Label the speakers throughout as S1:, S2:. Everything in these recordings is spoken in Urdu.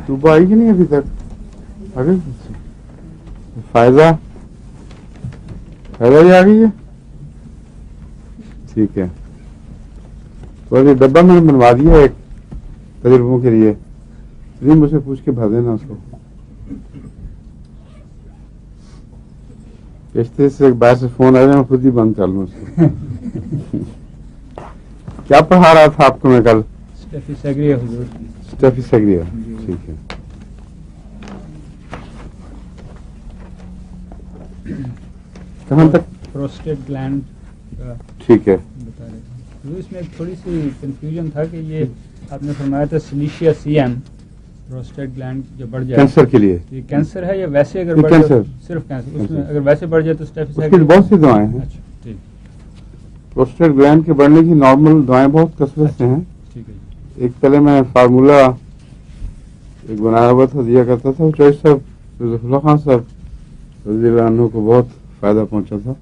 S1: صبح آئی کہ نہیں ابھی تک؟ آگے فائدہ ہی آ گئی ہے. ٹھیک ہے، تو یہ ڈبہ میں نے بنوا دیا ایک تجربوں کے لیے، مجھ سے پوچھ کے بھر دینا اس کو. پیشتے سے ایک باہر سے فون آیا، میں خود ہی بند کر لوں اس کو. کیا پڑھا رہا تھا آپ کو میں کل؟ اسٹیفیسیگریا. ٹھیک ہے. کہاں تک؟
S2: Prostate gland.
S1: ٹھیک ہے.
S2: بتا رہے تھے اس میں تھوڑی سی کنفیوژن تھا کہ یہ آپ نے فرمایا تھا سلیشیا سی ایم پروسٹیٹ گلینڈ جو بڑھ جائے
S1: کینسر کے لیے.
S2: یہ کینسر ہے یا ویسے اگر بڑھ جائے صرف کینسر؟ اس میں اگر ویسے بڑھ جائے تو
S1: اسٹیفیسیگریا بہت سی دعائیں ہیں.
S2: اچھا ٹھیک.
S1: پروسٹیٹ گلینڈ کے بڑھنے کی نارمل دعائیں بہت کثرت سے ہیں.
S2: ٹھیک ہے.
S1: ایک پہلے میں فارمولہ ایک بنایا ہوا تھا، دیا کرتا تھا، چوائس صاحب رضی اللہ خان صاحب رضی اللہ عنہ کو بہت فائدہ پہنچا تھا.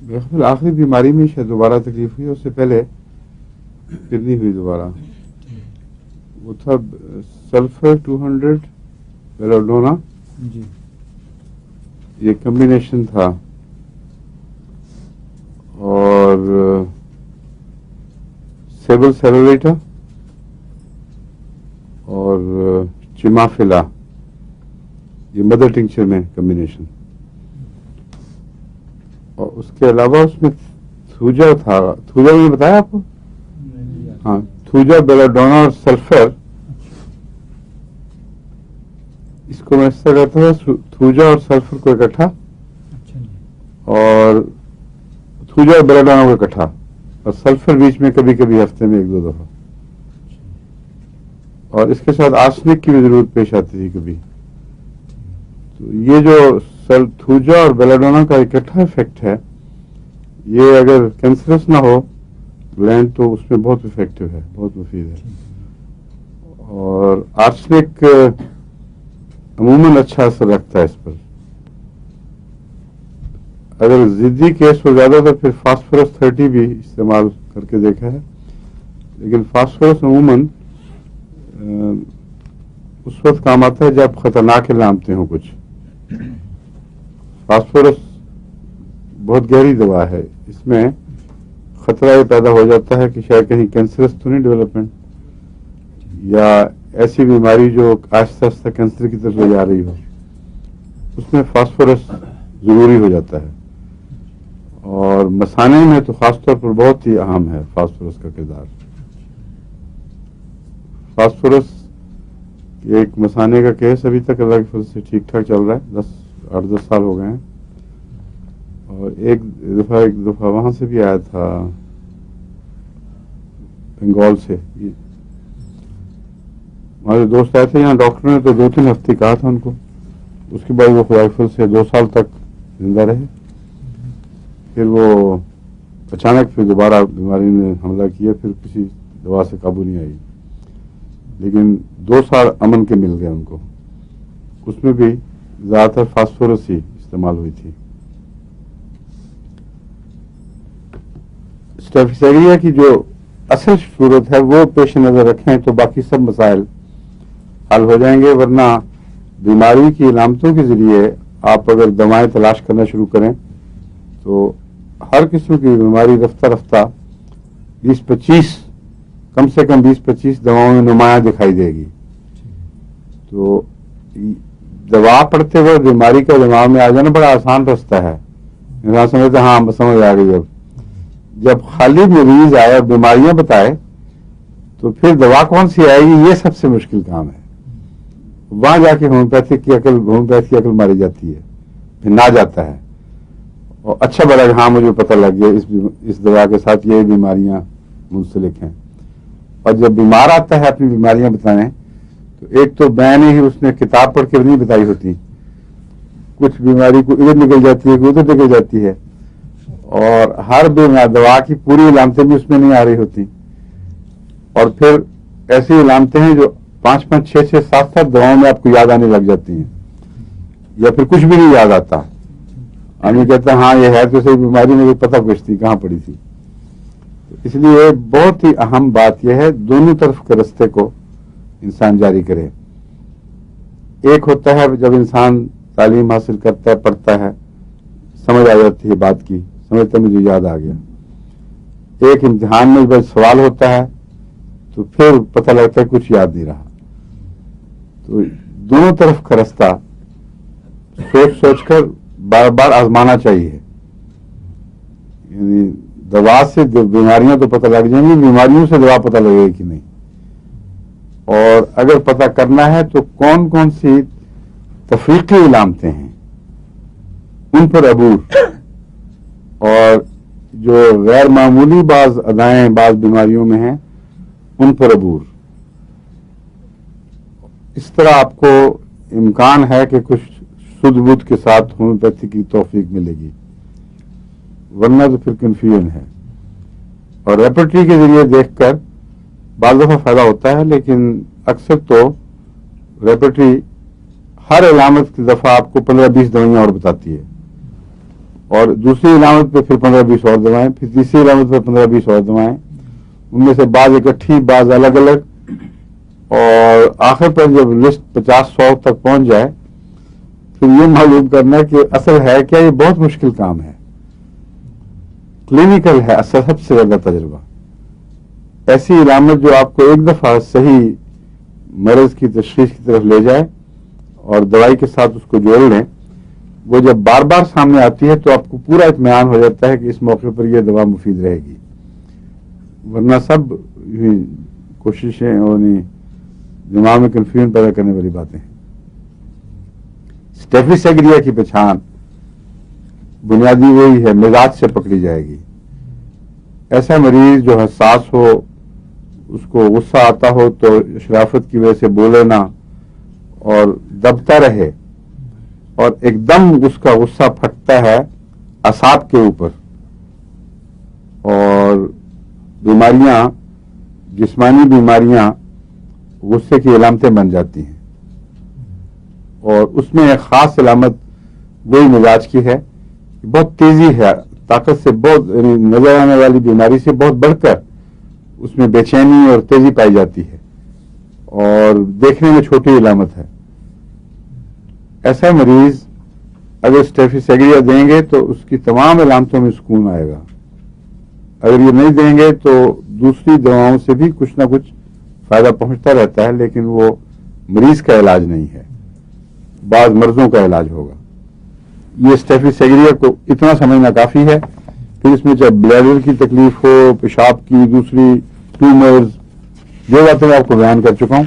S1: بالکل آخری بیماری میں شاید دوبارہ تکلیف ہوئی، اس سے پہلے پھر نہیں ہوئی دوبارہ. وہ تھا سلفر 200 بیلاڈونا.
S2: جی
S1: یہ کمبینیشن تھا، اور سیبل سیلوریٹا اور چمافلا، یہ مدر ٹنکچر میں کمبینیشن. اور اس کے علاوہ اس میں تھوجا تھا. تھوجا میں نے بتایا آپ کو؟ ہاں، تھوجا بیلاڈونا اور سلفر. اس کو میں اس طرح کرتا تھا، تھوجا اور سلفر کو اکٹھا، اور تھوجا اور بیلاڈونا کو اکٹھا، اور سلفر بیچ میں کبھی کبھی ہفتے میں 1-2 دفعہ. اور اس کے ساتھ آرسنک کی بھی ضرورت پیش آتی تھی کبھی. تو یہ جو تھوجا اور بیلاڈونا کا اکٹھا افیکٹ ہے، یہ اگر کینسرس نہ ہو گلینڈ تو اس میں بہت افیکٹو ہے، بہت مفید ہے. اور آرسنک عموماً اچھا اثر رکھتا ہے اس پر. اگر ضدی کیس ہو زیادہ تو پھر فاسفورس 30 بھی استعمال کر کے دیکھا ہے، لیکن فاسفورس عموماً اس وقت کام آتا ہے جب خطرناک علامتیں ہوں. کچھ فاسفورس بہت گہری دوا ہے، اس میں خطرہ یہ پیدا ہو جاتا ہے کہ شاید کہیں کینسرس تو نہیں ڈیولپمنٹ، یا ایسی بیماری جو آہستہ آہستہ کینسر کی طرف لے جا رہی ہو. اس میں فاسفورس ضروری ہو جاتا ہے. اور مثانے میں تو خاص طور پر بہت ہی اہم ہے فاسفورس کا کردار. فاسفورس ایک مثانے کا کیس ابھی تک اللہ کے فضل سے ٹھیک ٹھاک چل رہا ہے، 8-10 سال ہو گئے ہیں. اور ایک دفعہ وہاں سے بھی آیا تھا، بنگال سے. ہمارے دوست آئے تھے یہاں، ڈاکٹر نے تو 2-3 ہفتے کہا تھا ان کو. اس کے بعد وہ خدا کے فضل سے 2 سال تک زندہ رہے. پھر وہ اچانک پھر دوبارہ بیماری نے حملہ کیا، پھر کسی دوا سے قابو نہیں آئی، لیکن 2 سال امن کے مل گئے ان کو. اس میں بھی زیادہ تر فاسفورس ہی استعمال ہوئی تھی. اسٹیفیسیگریا کی جو اصل صورت ہے وہ پیش نظر رکھیں تو باقی سب مسائل حل ہو جائیں گے. ورنہ بیماری کی علامتوں کے ذریعے آپ اگر دوائیں تلاش کرنا شروع کریں تو ہر قسم کی بیماری رفتہ رفتہ 20-25 کم سے کم 20-25 دواؤں میں نمایاں دکھائی دے گی. تو دوا پڑتے ہوئے بیماری کا دماغ میں آ جانا بڑا آسان رستہ ہے. انسان سمجھتے ہاں سمجھ آ گئی. جب خالی مریض آئے اور بیماریاں بتائے تو پھر دوا کون سی آئے گی، یہ سب سے مشکل کام ہے. وہاں جا کے ہومیوپیتھی کی عقل ماری جاتی ہے، پھر نہ جاتا ہے. اور اچھا بڑا کہ ہاں مجھے پتہ لگ گیا اس دوا کے ساتھ یہ بیماریاں منسلک ہیں. اور جب بیمار آتا ہے اپنی بیماریاں بتانے تو ایک تو بین ہی اس نے کتاب پڑھ کے نہیں بتائی ہوتی، کچھ بیماری کو ادھر نکل جاتی ہے، کوئی ادھر نکل جاتی ہے، اور ہر دوا کی پوری علامتیں بھی اس میں نہیں آ رہی ہوتی. اور پھر ایسی علامتیں ہیں جو 5-5, 6-6, 7-7 دواؤں میں آپ کو یاد آنے لگ جاتی ہیں، یا پھر کچھ بھی نہیں یاد آتا. آدمی کہتا ہے ہاں یہ ہے تو صحیح بیماری، مجھے پتہ پوچھتی کہاں پڑی تھی. اس لیے بہت ہی اہم بات یہ ہے دونوں طرف کے رستے کو انسان جاری کرے. ایک ہوتا ہے جب انسان تعلیم حاصل کرتا ہے، پڑھتا ہے، سمجھ آ جاتی ہے بات کی، سمجھتا ہے مجھے یاد آ گیا. ایک امتحان میں جب سوال ہوتا ہے تو پھر پتہ لگتا ہے کچھ یاد نہیں رہا. تو دونوں طرف کا رستہ سوچ سوچ کر بار بار آزمانا چاہیے. یعنی دوا سے بیماریاں تو پتہ لگ جائیں گی، بیماریوں سے دوا پتہ لگے گی کہ نہیں. اور اگر پتہ کرنا ہے تو کون کون سی تفریقی علامتیں ہیں ان پر عبور، اور جو غیر معمولی بعض ادائیں بعض بیماریوں میں ہیں ان پر عبور. اس طرح آپ کو امکان ہے کہ کچھ سدھ بدھ کے ساتھ ہومیوپیتھی کی توفیق ملے گی، ورنہ تو پھر کنفیوژن ہے. اور ریپرٹری کے ذریعے دیکھ کر بعض دفعہ فائدہ ہوتا ہے، لیکن اکثر تو ریپرٹری ہر علامت کی دفعہ آپ کو 15-20 دوائیں اور بتاتی ہے، اور دوسری علامت پہ پھر 15-20 اور دوائیں، پھر تیسری علامت پہ 15-20 اور دوائیں، ان میں سے بعض اکٹھی بعض الگ الگ، اور آخر پر جب لسٹ 50-100 تک پہنچ جائے پھر یہ معلوم کرنا کہ اصل ہے کیا. یہ بہت مشکل کام ہے، کلینکل ہے اصل سب سے زیادہ تجربہ. ایسی علامت جو آپ کو ایک دفعہ صحیح مرض کی تشخیص کی طرف لے جائے اور دوائی کے ساتھ اس کو جوڑ لیں، وہ جب بار بار سامنے آتی ہے تو آپ کو پورا اطمینان ہو جاتا ہے کہ اس موقع پر یہ دوا مفید رہے گی. ورنہ سب کوششیں اور دماغ میں کنفیوژن پیدا کرنے والی باتیں ہیں. اسٹیفیسیگریا کی پہچان بنیادی وہی ہے، مزاج سے پکڑی جائے گی. ایسا مریض جو حساس ہو، اس کو غصہ آتا ہو تو شرافت کی وجہ سے بولے نہ اور دبتا رہے، اور ایک دم اس کا غصہ پھٹتا ہے اعصاب کے اوپر، اور بیماریاں جسمانی بیماریاں غصے کی علامتیں بن جاتی ہیں. اور اس میں ایک خاص علامت وہی مزاج کی ہے، بہت تیزی ہے، طاقت سے بہت نظر آنے والی بیماری سے بہت بڑھ کر اس میں بے چینی اور تیزی پائی جاتی ہے، اور دیکھنے میں چھوٹی علامت ہے. ایسا مریض اگر اسٹیفیسیگریا دیں گے تو اس کی تمام علامتوں میں سکون آئے گا. اگر یہ نہیں دیں گے تو دوسری دواؤں سے بھی کچھ نہ کچھ فائدہ پہنچتا رہتا ہے، لیکن وہ مریض کا علاج نہیں ہے، بعض مرضوں کا علاج ہوگا. یہ اسٹیفیسیگریا کو اتنا سمجھنا کافی ہے. پھر اس میں چاہے بلیڈر کی تکلیف ہو، پیشاب کی، دوسری ٹیومرز، جو باتیں میں آپ کو بیان کر چکا ہوں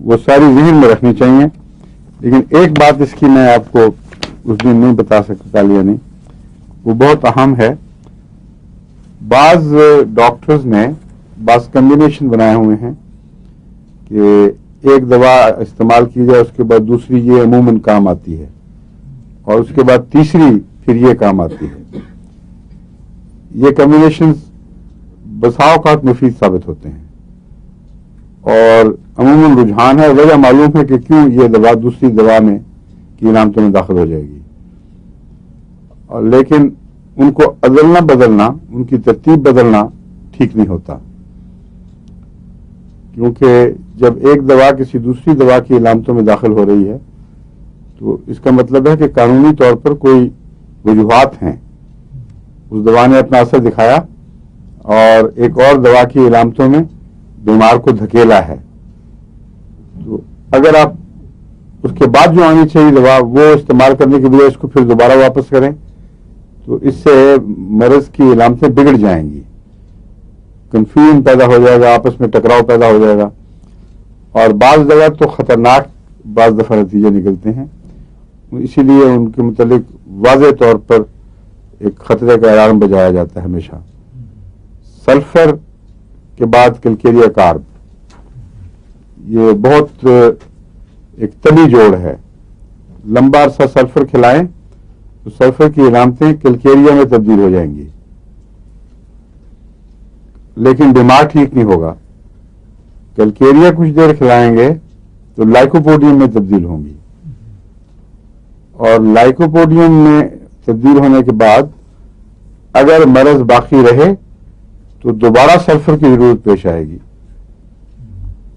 S1: وہ ساری ذہن میں رکھنی چاہیے. لیکن ایک بات اس کی میں آپ کو اس دن نہیں بتا سکتا لیا نہیں، وہ بہت اہم ہے. بعض ڈاکٹرز نے بعض کمبینیشن بنائے ہوئے ہیں کہ ایک دوا استعمال کی جائے، اس کے بعد دوسری یہ عموماً کام آتی ہے، اور اس کے بعد تیسری پھر یہ کام آتی ہے. یہ کمبینیشن بسا اوقات مفید ثابت ہوتے ہیں، اور عموماً رجحان ہے، وجہ معلوم ہے کہ کیوں یہ دوا دوسری دوا میں کی علامتوں میں داخل ہو جائے گی. اور لیکن ان کو عدلنا بدلنا، ان کی ترتیب بدلنا ٹھیک نہیں ہوتا، کیونکہ جب ایک دوا کسی دوسری دوا کی علامتوں میں داخل ہو رہی ہے تو اس کا مطلب ہے کہ قانونی طور پر کوئی وجوہات ہیں. اس دوا نے اپنا اثر دکھایا اور ایک اور دوا کی علامتوں میں بیمار کو دھکیلا ہے. تو اگر آپ اس کے بعد جو آنی چاہیے دوا وہ استعمال کرنے کے بجائے اس کو پھر دوبارہ واپس کریں تو اس سے مرض کی علامتیں بگڑ جائیں گی، کنفیوژن پیدا ہو جائے گا، آپس میں ٹکراؤ پیدا ہو جائے گا، اور بعض جگہ تو خطرناک بعض دفعہ نتیجے نکلتے ہیں. اسی لیے ان کے متعلق واضح طور پر ایک خطرے کا الارم بجایا جاتا ہے ہمیشہ. سلفر کے بعد کلکیریا کارب، یہ بہت ایک طبی جوڑ ہے. لمبا عرصہ سلفر کھلائیں تو سلفر کی علامتیں کلکیریا میں تبدیل ہو جائیں گی، لیکن بیمار ٹھیک نہیں ہوگا. کلکیریا کچھ دیر کھلائیں گے تو لائکوپوڈیم میں تبدیل ہوں گی، اور لائکوپوڈیم میں تبدیل ہونے کے بعد اگر مرض باقی رہے تو دوبارہ سلفر کی ضرورت پیش آئے گی.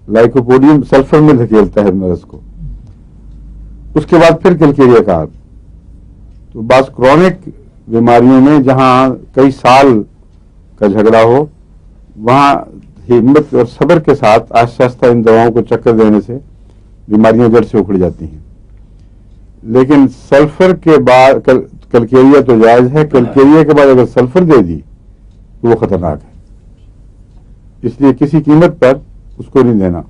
S1: لائکوپوڈیم سلفر میں دھکیلتا ہے مرض کو. اس کے بعد پھر کیلکیریا کا. تو بعض کرونک بیماریوں میں جہاں کئی سال کا جھگڑا ہو وہاں ہمت اور صبر کے ساتھ آہستہ آہستہ ان دواؤں کو چکر دینے سے بیماریاں جڑ سے اکھڑ جاتی ہیں. لیکن سلفر کے بعد کلکیریا تو جائز ہے، کلکیریا کے بعد اگر سلفر دے دی تو وہ خطرناک ہے. اس لیے کسی قیمت پر اس کو نہیں دینا.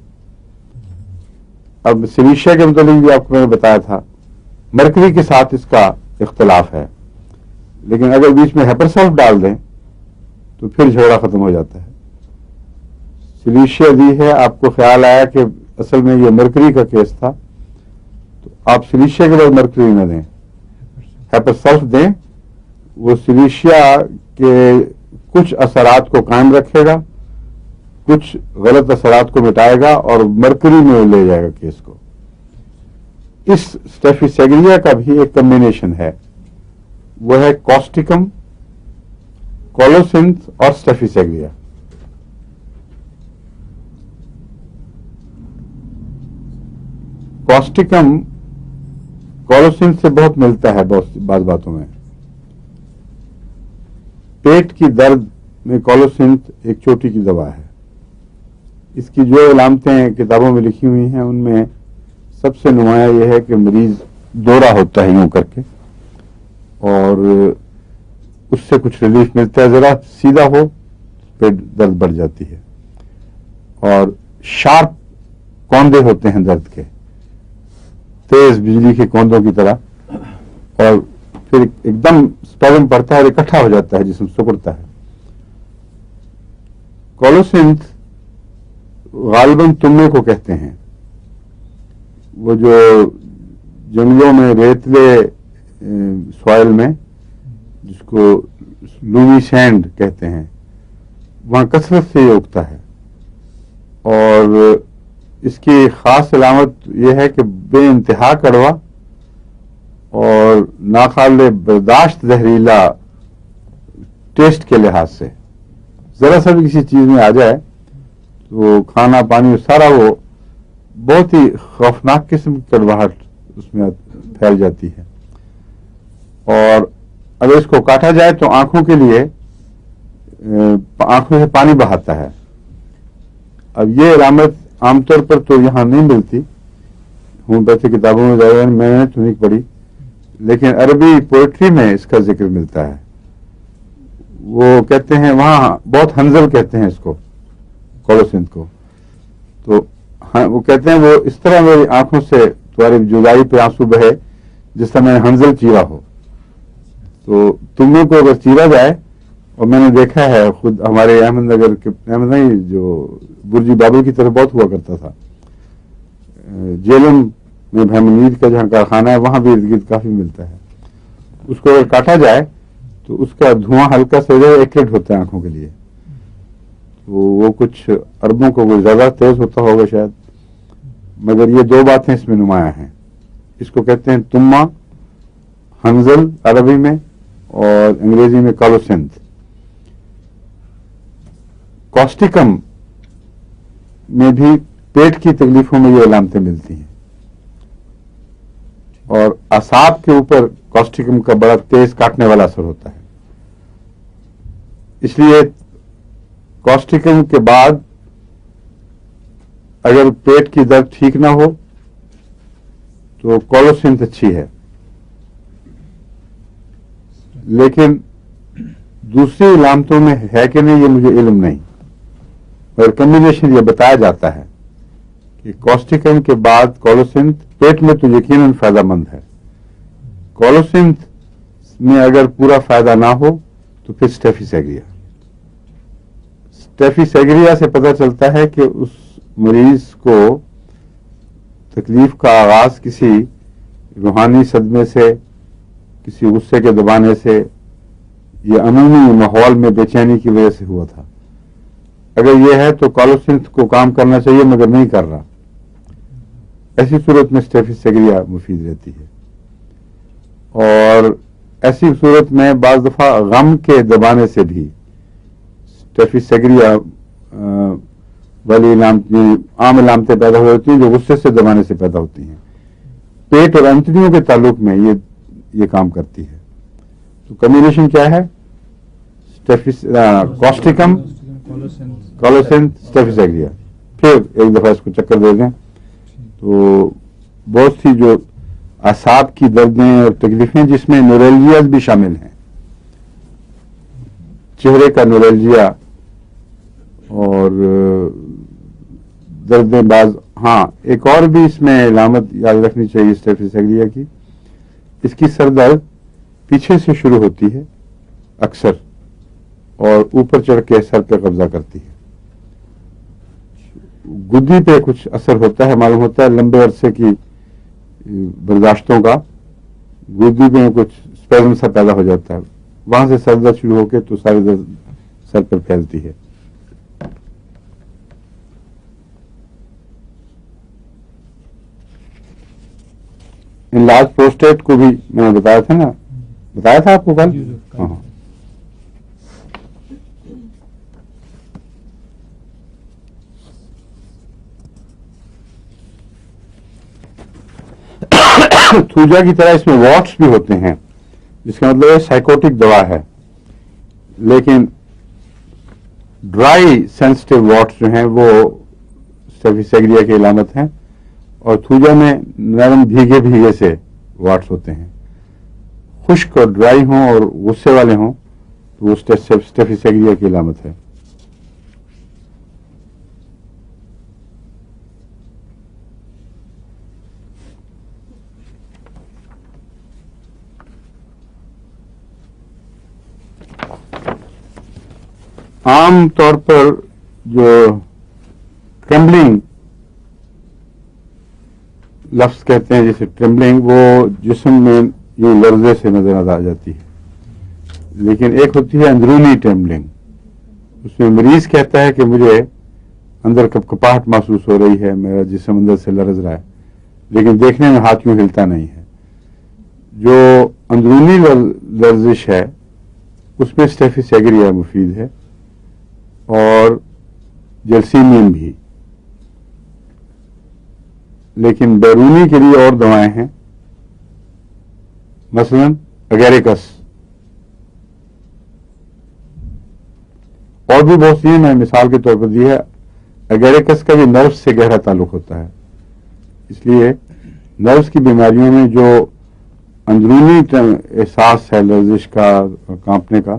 S1: اب سلیشیا کے متعلق بھی آپ کو میں نے بتایا تھا، مرکری کے ساتھ اس کا اختلاف ہے، لیکن اگر بیچ میں ہیپر سلف ڈال دیں تو پھر جھگڑا ختم ہو جاتا ہے. سلیشیا دی ہے، آپ کو خیال آیا کہ اصل میں یہ مرکری کا کیس تھا، تو آپ سلیشیا کے بعد مرکری نہ دیں، ہیپر سلف دیں. وہ سلیشیا کے کچھ اثرات کو قائم رکھے گا، کچھ غلط اثرات کو مٹائے گا اور مرکری میں لے جائے گا کیس کو. اس اسٹیفیسیگریا کا بھی ایک کمبینیشن ہے، وہ ہے کاسٹیکم، کولوسنتھ اور اسٹیفیسیگریا. کاسٹیکم کولوسنتھ سے بہت ملتا ہے بعض باتوں میں. پیٹ کی درد میں کولوسنتھ ایک چوٹی کی دوا ہے. اس کی جو علامتیں کتابوں میں لکھی ہوئی ہیں ان میں سب سے نمایاں یہ ہے کہ مریض دورہ ہوتا ہے یوں کر کے، اور اس سے کچھ ریلیف ملتا ہے. ذرا سیدھا ہو پیٹ درد بڑھ جاتی ہے، اور شارپ کوندے ہوتے ہیں درد کے، تیز بجلی کے کوندوں کی طرح، اور پھر ایک دم اسپیزم پڑتا ہے اور اکٹھا ہو جاتا ہے، جسم سکڑتا ہے. کولوسنتھ غالباً تمے کو کہتے ہیں. وہ جو جنگلوں میں ریتلے سوائل میں جس کو لومی سینڈ کہتے ہیں وہاں کثرت سے یہ اگتا ہے. اور اس کی خاص علامت یہ ہے کہ بے انتہا کڑوا اور ناقابل برداشت زہریلا ٹیسٹ کے لحاظ سے. ذرا سا بھی کسی چیز میں آ جائے تو کھانا پانی سارا وہ بہت ہی خوفناک قسم کی کڑواہٹ اس میں پھیل جاتی ہے. اور اگر اس کو کاٹا جائے تو آنکھوں کے لیے آنکھوں سے پانی بہاتا ہے. اب یہ علامت عام طور پر تو یہاں نہیں ملتی، ہومیوپیتھی کتابوں میں زیادہ میں نے تو نہیں پڑھی، لیکن عربی پوئٹری میں اس کا ذکر ملتا ہے. وہ کہتے ہیں وہاں بہت ہنزل کہتے ہیں اس کو، کولوسنتھ کو. تو وہ کہتے ہیں وہ اس طرح میری آنکھوں سے تمہاری جدائی پہ آنسو بہے جس طرح میں نے ہنزل چیرا ہو. تو تمہیں کو اگر چیرا جائے، اور میں نے دیکھا ہے خود ہمارے احمد نگر کے، احمد نہیں جو برجی بابل کی طرف بہت ہوا کرتا تھا، جیلم میں بھیمنید کا جہاں کارخانہ ہے وہاں بھی ارد گرد کافی ملتا ہے. اس کو اگر کاٹا جائے تو اس کا دھواں ہلکا سے ایکٹ ہوتا ہے آنکھوں کے لیے. وہ کچھ اربوں کو کوئی زیادہ تیز ہوتا ہوگا شاید، مگر یہ دو باتیں اس میں نمایاں ہیں. اس کو کہتے ہیں تما، ہنزل عربی میں، اور انگریزی میں کولوسنتھ. کاسٹیکم میں بھی پیٹ کی تکلیفوں میں یہ علامتیں ملتی ہیں، اور اعصاب کے اوپر کاسٹیکم کا بڑا تیز کاٹنے والا اثر ہوتا ہے. اس لیے کاسٹیکم کے بعد اگر پیٹ کی درد ٹھیک نہ ہو تو کولوسنتھ اچھی ہے. لیکن دوسری علامتوں میں ہے کہ نہیں یہ مجھے علم نہیں، اور کمبینیشن یہ بتایا جاتا ہے کہ کاسٹیکم کے بعد کولوسنتھ پیٹ میں تو یقیناً فائدہ مند ہے. کولوسنتھ میں اگر پورا فائدہ نہ ہو تو پھر اسٹیفیسیگریا. اسٹیفیسیگریا سے پتہ چلتا ہے کہ اس مریض کو تکلیف کا آغاز کسی روحانی صدمے سے، کسی غصے کے دبانے سے، یا عمومی ماحول میں بے چینی کی وجہ سے ہوا تھا. اگر یہ ہے تو کولوسنتھ کو کام کرنا چاہیے مگر نہیں کر رہا. ایسی صورت میں اسٹیفیسیگریا مفید رہتی ہے. اور ایسی صورت میں بعض دفعہ غم کے دبانے سے بھی اسٹیفیسیگریا والی عام علامتیں پیدا ہو جاتی ہیں جو غصے سے دبانے سے پیدا ہوتی ہیں. پیٹ اور انتڑیوں کے تعلق میں یہ کام کرتی ہے. تو کمبینیشن کیا ہے؟ کاسٹیکم کالوسینتھ اسٹیفیسیگریا. پھر ایک دفعہ اس کو چکر دے دیں تو بہت سی جو اعصاب کی دردیں اور تکلیفیں جس میں نورلجیاز بھی شامل ہیں، چہرے کا نورلجیا اور دردیں بعض. ہاں ایک اور بھی اس میں علامت یاد رکھنی چاہیے اسٹیفیسیگریا کی. اس کی سر درد پیچھے سے شروع ہوتی ہے اکثر اور اوپر چڑھ کے سر پہ قبضہ کرتی ہے. گدی پہ کچھ اثر ہوتا ہے، معلوم ہوتا ہے لمبے عرصے کی برداشتوں کا. گدی میں کچھ اسپیزم سا پیدا ہو جاتا ہے، وہاں سے سر درد شروع ہو کے تو سارے درد سر پر پھیلتی ہے. انلارج پروسٹیٹ کو بھی میں نے بتایا تھا نا، بتایا تھا آپ کو کل. ہاں تھوجا کی طرح اس میں واٹس بھی ہوتے ہیں، جس کا مطلب ہے سائیکوٹک دوا ہے. لیکن ڈرائی سینسٹیو واٹس جو ہیں وہ اسٹیفیسیگریا کی علامت ہیں، اور تھوجا میں نرم بھیگے بھیگے سے واٹس ہوتے ہیں. خشک اور ڈرائی ہوں اور غصے والے ہوں تو وہ اسٹیفیسیگریا کی علامت ہے. عام طور پر جو ٹرمبلنگ لفظ کہتے ہیں، جیسے ٹرمبلنگ، وہ جسم میں یہ لرزے سے نظر آ جاتی ہے. لیکن ایک ہوتی ہے اندرونی ٹرمبلنگ. اس میں مریض کہتا ہے کہ مجھے اندر کپکپاہٹ محسوس ہو رہی ہے، میرا جسم اندر سے لرز رہا ہے، لیکن دیکھنے میں ہاتھ یوں ہلتا نہیں ہے. جو اندرونی لرزش ہے اس میں اسٹیفیسیگریا مفید ہے اور جلسیمین بھی. لیکن بیرونی کے لیے اور دوائیں ہیں، مثلا اگیریکس، اور بھی بہت سی ہیں. میں مثال کے طور پر دی ہے. اگیریکس کا بھی نروس سے گہرا تعلق ہوتا ہے، اس لیے نروس کی بیماریوں میں جو اندرونی احساس ہے لرزش کا، کانپنے کا،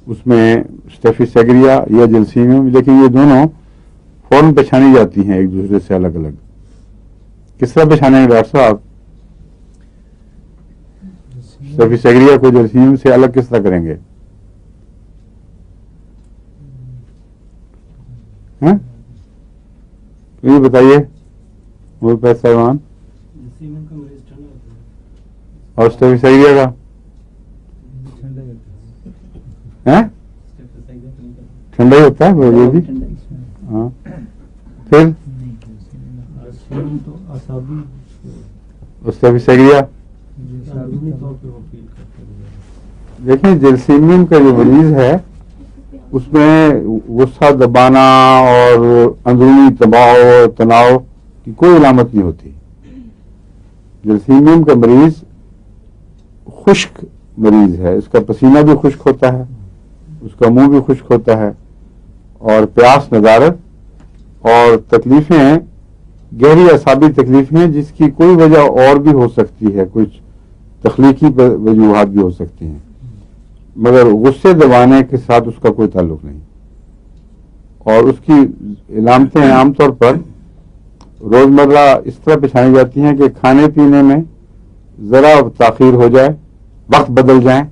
S1: اس میں اسٹیفیسیگریا یا جلسیمیم، لیکن یہ دونوں فوراً پہچانی جاتی ہیں ایک دوسرے سے الگ الگ. کس طرح پہچانے ہیں ڈاکٹر صاحب؟ اسٹیفیسیگریا کو جلسیمیم سے الگ کس طرح کریں گے؟ تو یہ بتائیے وہ پیسہ ایمان اور اسٹیفیسیگریا کا ٹھنڈا ہی ہوتا ہے یہ بھی. ہاں پھر اسٹیفیسیگریا دیکھیں، جلسیمیم کا جو مریض ہے اس میں غصہ دبانا اور اندرونی دباؤ تناؤ کی کوئی علامت نہیں ہوتی. جلسیمیم کا مریض خشک مریض ہے، اس کا پسینہ بھی خشک ہوتا ہے، اس کا منہ بھی خشک ہوتا ہے، اور پیاس ندارت اور تکلیفیں گہری اعصابی تکلیفیں جس کی کوئی وجہ اور بھی ہو سکتی ہے، کچھ تخلیقی وجوہات بھی ہو سکتی ہیں، مگر غصے دبانے کے ساتھ اس کا کوئی تعلق نہیں. اور اس کی علامتیں عام طور پر روزمرہ اس طرح پہچانی جاتی ہیں کہ کھانے پینے میں ذرا تاخیر ہو جائے، وقت بدل جائیں،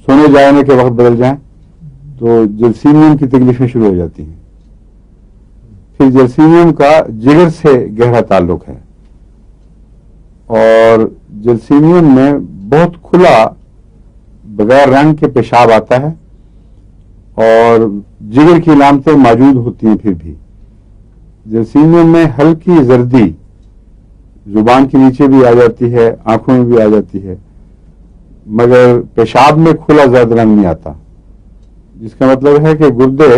S1: سونے جانے کے وقت بدل جائیں تو جلسیمیم کی تکلیفیں شروع ہو جاتی ہیں. پھر جلسیمیم کا جگر سے گہرا تعلق ہے، اور جلسیمیم میں بہت کھلا بغیر رنگ کے پیشاب آتا ہے اور جگر کی علامتیں موجود ہوتی ہیں. پھر بھی جلسیمیم میں ہلکی زردی زبان کے نیچے بھی آ جاتی ہے، آنکھوں میں بھی آ جاتی ہے، مگر پیشاب میں کھلا زرد رنگ نہیں آتا، جس کا مطلب ہے کہ گردے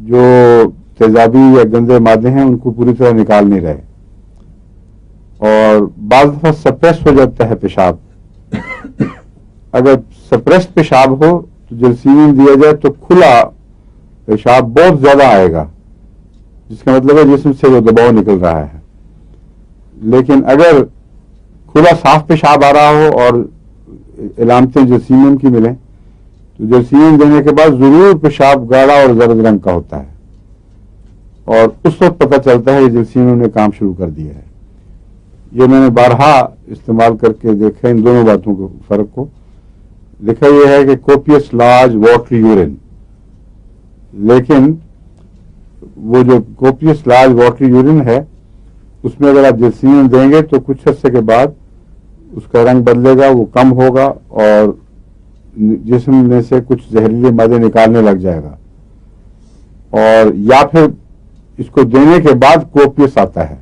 S1: جو تیزابی یا گندے مادے ہیں ان کو پوری طرح نکال نہیں رہے، اور بعض دفعہ سپریس ہو جاتا ہے پیشاب. اگر سپریس پیشاب ہو تو جلسین دیا جائے تو کھلا پیشاب بہت زیادہ آئے گا، جس کا مطلب ہے جسم سے وہ دباؤ نکل رہا ہے. لیکن اگر کھلا صاف پیشاب آ رہا ہو اور علامتیں جلسین کی ملیں تو جلسین دینے کے بعد ضرور پیشاب گاڑھا اور زرد رنگ کا ہوتا ہے، اور اس وقت پتہ چلتا ہے کہ جلسین نے کام شروع کر دیا ہے. یہ میں نے بارہا استعمال کر کے دیکھا ان دونوں باتوں کو، فرق کو. لکھا یہ ہے کہ کوپیس لارج واٹری یورین، لیکن وہ جو کوپیس لارج واٹری یورین ہے اس میں اگر آپ جلسین دیں گے تو کچھ عرصے کے بعد اس کا رنگ بدلے گا، وہ کم ہوگا اور جسم میں سے کچھ زہریلے مادے نکالنے لگ جائے گا، اور یا پھر اس کو دینے کے بعد کوپیس آتا ہے.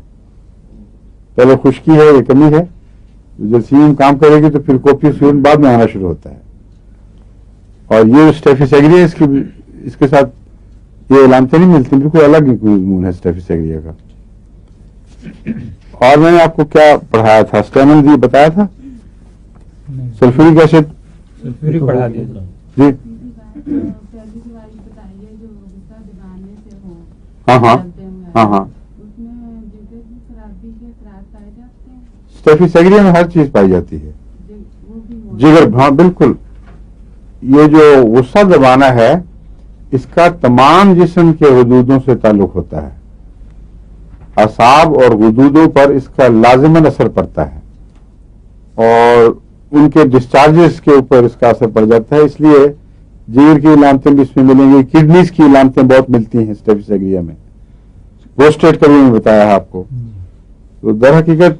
S1: پہلے خشکی ہے، یہ کمی ہے، جلسین کام کرے گی تو پھر کوپیس یورین بعد میں آنا شروع ہوتا ہے. اور یہ اسٹیفس ایگریا اس کے ساتھ یہ علامتیں نہیں ملتی، بالکل الگ ہی مضمون ہے اسٹیفس ایگریا کا. اور میں نے آپ کو کیا پڑھایا تھا؟ اسٹینل دی بتایا تھا، سلفورک ایسڈ
S2: سلفورک پڑھا دیا.
S1: جی ہاں ہاں ہاں ہاں اسٹیفس ایگریا میں ہر چیز پائی جاتی ہے. جگر، ہاں بالکل. یہ جو غصہ دبانا ہے اس کا تمام جسم کے غدودوں سے تعلق ہوتا ہے، اعصاب اور غدودوں پر اس کا لازماً اثر پڑتا ہے، اور ان کے ڈسچارجز کے اوپر اس کا اثر پڑ جاتا ہے. اس لیے جگر کی علامتیں بھی اس میں ملیں گی، کڈنیز کی علامتیں بہت ملتی ہیں اسٹیفس ایگریا میں. پروسٹیٹ کا بھی میں بتایا ہے آپ کو. تو در حقیقت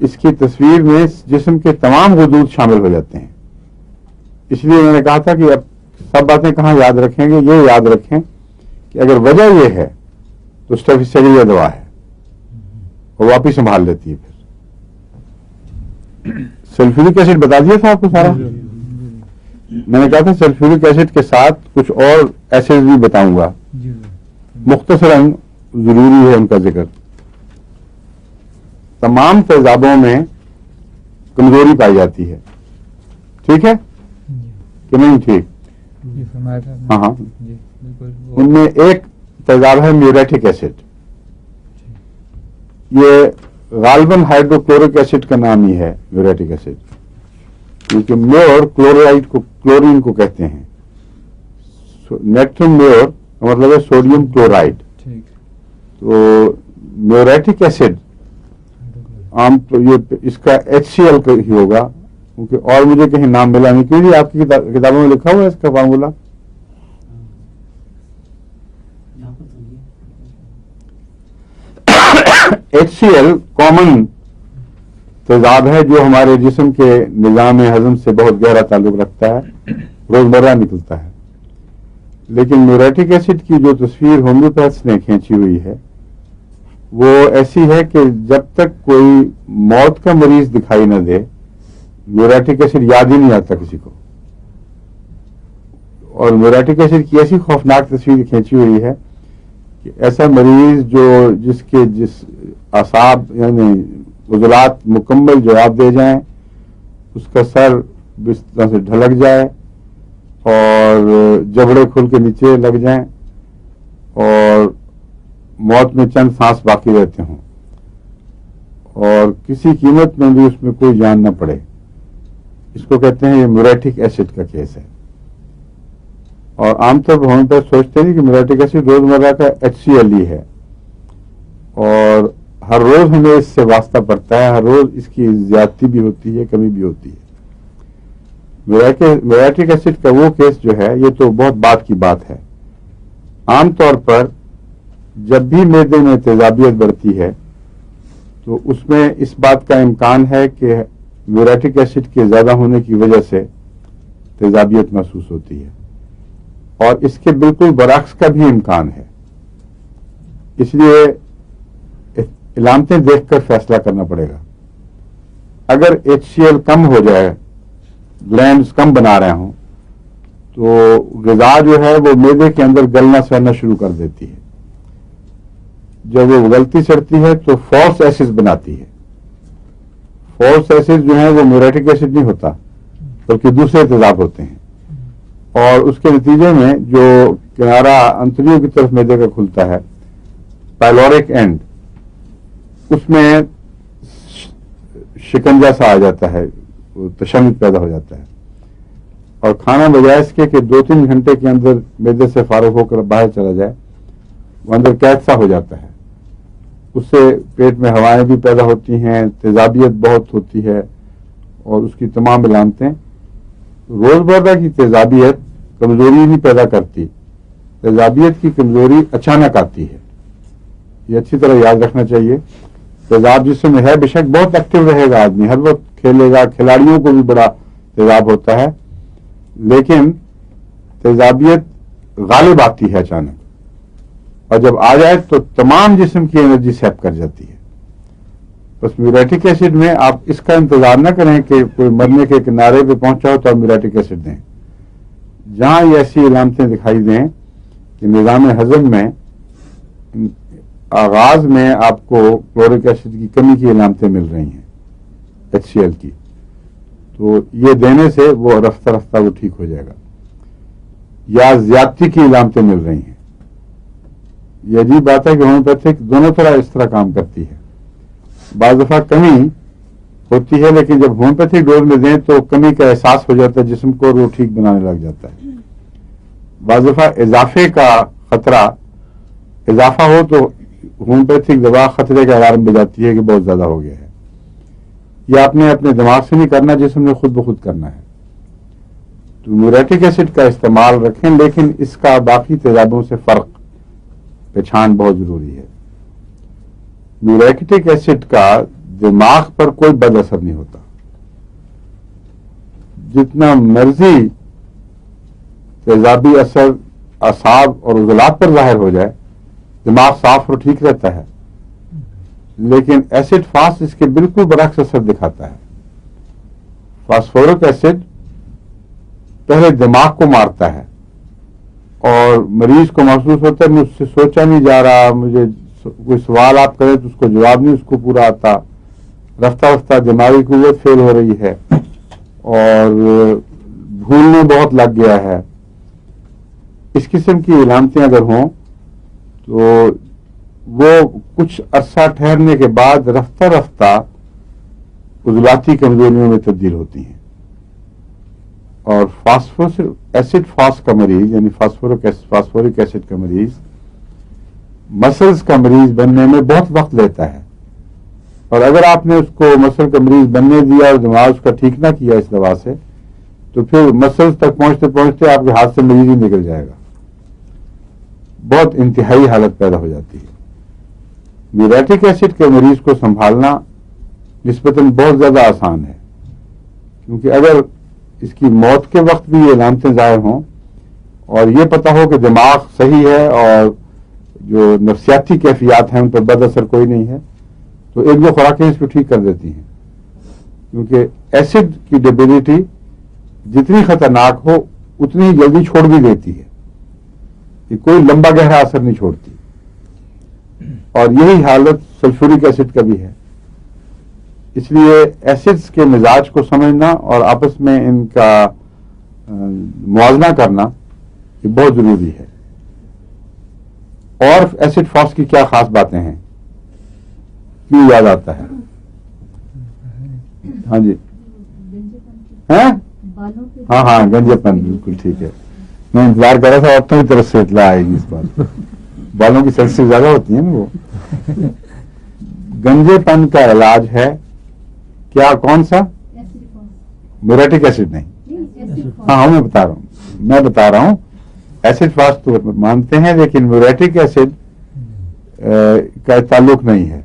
S1: اس کی تصویر میں جسم کے تمام غدود شامل ہو جاتے ہیں. اس لیے میں نے کہا تھا کہ اب سب باتیں کہاں یاد رکھیں گے، یہ یاد رکھیں کہ اگر وجہ یہ ہے تو اسٹیفس ایگریا دوا ہے اور واپس سنبھال لیتی ہے. پھر سلفورک ایسڈ بتا دیا تھا آپ کو سارا. میں نے کہا تھا سلفورک ایسڈ کے ساتھ کچھ اور ایسڈ بھی بتاؤں گا، مختصراً ضروری ہے ان کا ذکر. تمام تیزابوں میں کمزوری پائی جاتی ہے، ٹھیک ہے کہ نہیں؟ ٹھیک. ہاں ہاں. ان میں ایک تیزاب ہے میوریٹک ایسڈ. یہ غالباً ہائیڈروکلورک ایسڈ کا نام ہی ہے میوریٹک ایسڈ، کیونکہ میور کلورین کو کہتے ہیں. نیٹرم میور کا مطلب ہے سوڈیم کلورائڈ. تو میوریٹک ایسڈ عام تو یہ اس کا HCl ہی ہوگا، کیونکہ اور مجھے کہیں نام ملا نہیں. کیوں جی آپ کی کتابوں میں لکھا ہوا ہے اس کا فارمولا؟ HCl کامن تیزاب ہے جو ہمارے جسم کے نظام ہضم سے بہت گہرا تعلق رکھتا ہے، روزمرہ نکلتا ہے. لیکن میوریٹک ایسڈ کی جو تصویر ہومیوپیتھس نے کھینچی ہوئی ہے وہ ایسی ہے کہ جب تک کوئی موت کا مریض دکھائی نہ دے میوریٹک ایسڈ یاد ہی نہیں آتا کسی کو. اور میوریٹک ایسڈ کی ایسی خوفناک تصویر کھینچی ہوئی ہے کہ ایسا مریض جس کے اعصاب یعنی عضلات مکمل جواب دے جائیں، اس کا سر بستر سے ڈھلک جائے اور جبڑے کھل کے نیچے لگ جائیں اور موت میں چند سانس باقی رہتے ہوں اور کسی قیمت میں بھی اس میں کوئی جان نہ پڑے. اس کو کہتے ہیں یہ میوریٹک ایسڈ کا کیس ہے. اور عام طور پر ہم سوچتے ہیں کہ میوریٹک ایسڈ روزمرہ کا HCl ہی ہے، اور ہر روز ہمیں اس سے واسطہ پڑتا ہے، ہر روز اس کی زیادتی بھی ہوتی ہے، کمی بھی ہوتی ہے. میوریٹک ایسڈ کا وہ کیس جو ہے یہ تو بہت بعد کی بات ہے. عام طور پر جب بھی معدے میں تیزابیت بڑھتی ہے تو اس میں اس بات کا امکان ہے کہ میوریٹک ایسڈ کے زیادہ ہونے کی وجہ سے تیزابیت محسوس ہوتی ہے، اور اس کے بالکل برعکس کا بھی امکان ہے. اس لیے علامتیں دیکھ کر فیصلہ کرنا پڑے گا. اگر HCl کم ہو جائے گلینڈز کم بنا رہے ہوں تو غذا جو ہے وہ معدے کے اندر گلنا سڑنا شروع کر دیتی ہے. جب وہ گلتی سڑتی ہے تو فورس ایسڈ بناتی ہے. فورس ایسڈ جو ہے وہ میوریٹک ایسڈ نہیں ہوتا بلکہ دوسرے تیزاب ہوتے ہیں, اور اس کے نتیجے میں جو کنارہ انتڑیوں کی طرف معدے کا کھلتا ہے پائلورک اینڈ, اس میں شکنجا سا آ جاتا ہے, تشنج پیدا ہو جاتا ہے, اور کھانا بجائے اس کے کہ 2-3 گھنٹے کے اندر معدے سے فارغ ہو کر باہر چلا جائے وہ اندر قید سا ہو جاتا ہے. اس سے پیٹ میں ہوائیں بھی پیدا ہوتی ہیں, تیزابیت بہت ہوتی ہے, اور اس کی تمام علامتیں. روزمرہ کی تیزابیت کمزوری نہیں پیدا کرتی, تیزابیت کی کمزوری اچانک آتی ہے. یہ اچھی طرح یاد رکھنا چاہیے. تیزاب جسم میں ہے, بے شک بہت ایکٹیو رہے گا آدمی, ہر وقت کھیلے گا, کھلاڑیوں کو بھی بڑا تیزاب ہوتا ہے, لیکن تیزابیت غالب آتی ہے اچانک, اور جب آ جائے تو تمام جسم کی انرجی سیپ کر جاتی ہے. بس میوریٹک ایسڈ میں آپ اس کا انتظار نہ کریں کہ کوئی مرنے کے کنارے پہ پہنچا ہو تو آپ میوریٹک ایسڈ دیں. جہاں یہ ایسی علامتیں دکھائی دیں کہ نظام ہضم میں آغاز میں آپ کو کلورک ایسڈ کی کمی کی علامتیں مل رہی ہیں, HCl کی, تو یہ دینے سے وہ رفتہ رفتہ وہ ٹھیک ہو جائے گا. یا زیادتی کی علامتیں مل رہی ہیں. یہ عجیب بات ہے کہ ہومیوپیتھک دونوں طرح اس طرح کام کرتی ہے. بعض دفعہ کمی ہوتی ہے لیکن جب ہومیوپیتھک ڈوز میں دیں تو کمی کا احساس ہو جاتا ہے جسم کو, اور وہ ٹھیک بنانے لگ جاتا ہے. بعض دفعہ اضافے کا خطرہ, اضافہ ہو تو ہومیوپیتھک دوا خطرے کا الارم بجاتی ہے کہ بہت زیادہ ہو گیا ہے. یہ آپ نے اپنے دماغ سے نہیں کرنا, جسم نے خود بخود کرنا ہے. تو میوریٹک ایسڈ کا استعمال رکھیں, لیکن اس کا باقی تیزابوں سے فرق پہچان بہت ضروری ہے. میوریٹک ایسڈ کا دماغ پر کوئی بد اثر نہیں ہوتا. جتنا مرضی تیزابی اثر اعصاب اور عضلات پر ظاہر ہو جائے, دماغ صاف اور ٹھیک رہتا ہے, لیکن ایسڈ فاسٹ اس کے بالکل برعکس اثر دکھاتا ہے. فاسفورک ایسڈ پہلے دماغ کو مارتا ہے اور مریض کو محسوس ہوتا ہے مجھ سے سوچا نہیں جا رہا, مجھے کوئی سوال آپ کریں تو اس کو جواب نہیں اس کو پورا آتا, رفتہ رفتہ دماغی قوت فیل ہو رہی ہے اور بھولنے بہت لگ گیا ہے. اس قسم کی علامتیں اگر ہوں تو وہ کچھ عرصہ ٹھہرنے کے بعد رفتہ رفتہ عضلاتی کمزوریوں میں تبدیل ہوتی ہیں. اور ایسڈ فاسٹ کا مریض یعنی فاسفورک ایسڈ کا مریض مسلز کا مریض بننے میں بہت وقت لیتا ہے, اور اگر آپ نے اس کو مسل کا مریض بننے دیا اور دماغ اس کا ٹھیک نہ کیا اس دوا سے تو پھر مسلز تک پہنچتے پہنچتے آپ کے ہاتھ سے مریض ہی نکل جائے گا, بہت انتہائی حالت پیدا ہو جاتی ہے. میوریٹک ایسڈ کے مریض کو سنبھالنا نسبتاً بہت زیادہ آسان ہے, کیونکہ اگر اس کی موت کے وقت بھی یہ علامتیں ظاہر ہوں اور یہ پتہ ہو کہ دماغ صحیح ہے اور جو نفسیاتی کیفیات ہیں ان پر بد اثر کوئی نہیں ہے, تو 1-2 خوراکیں اس کو ٹھیک کر دیتی ہیں. کیونکہ ایسڈ کی ڈیبلٹی جتنی خطرناک ہو اتنی جلدی چھوڑ بھی دیتی ہے, کہ کوئی لمبا گہرا اثر نہیں چھوڑتی. اور یہی حالت سلفورک ایسڈ کا بھی ہے. اس لیے ایسڈز کے مزاج کو سمجھنا اور آپس میں ان کا موازنہ کرنا یہ بہت ضروری ہے. اور ایسڈ فاسٹ کی کیا خاص باتیں ہیں, کیوں یاد آتا ہے؟ ہاں جی, ہاں گنجے پن, بالکل ٹھیک ہے. میں انتظار کر رہا تھا عورتوں کی طرف سے اطلاع آئے گی اس بات. بالوں کی سینسٹیو زیادہ ہوتی ہیں نا وہ. گنجے پن کا علاج ہے کیا, کون سا؟ میوریٹک ایسڈ نہیں. ہاں میں بتا رہا ہوں ایسڈ فاسٹ تو مانتے ہیں لیکن میوریٹک ایسڈ کا تعلق نہیں ہے.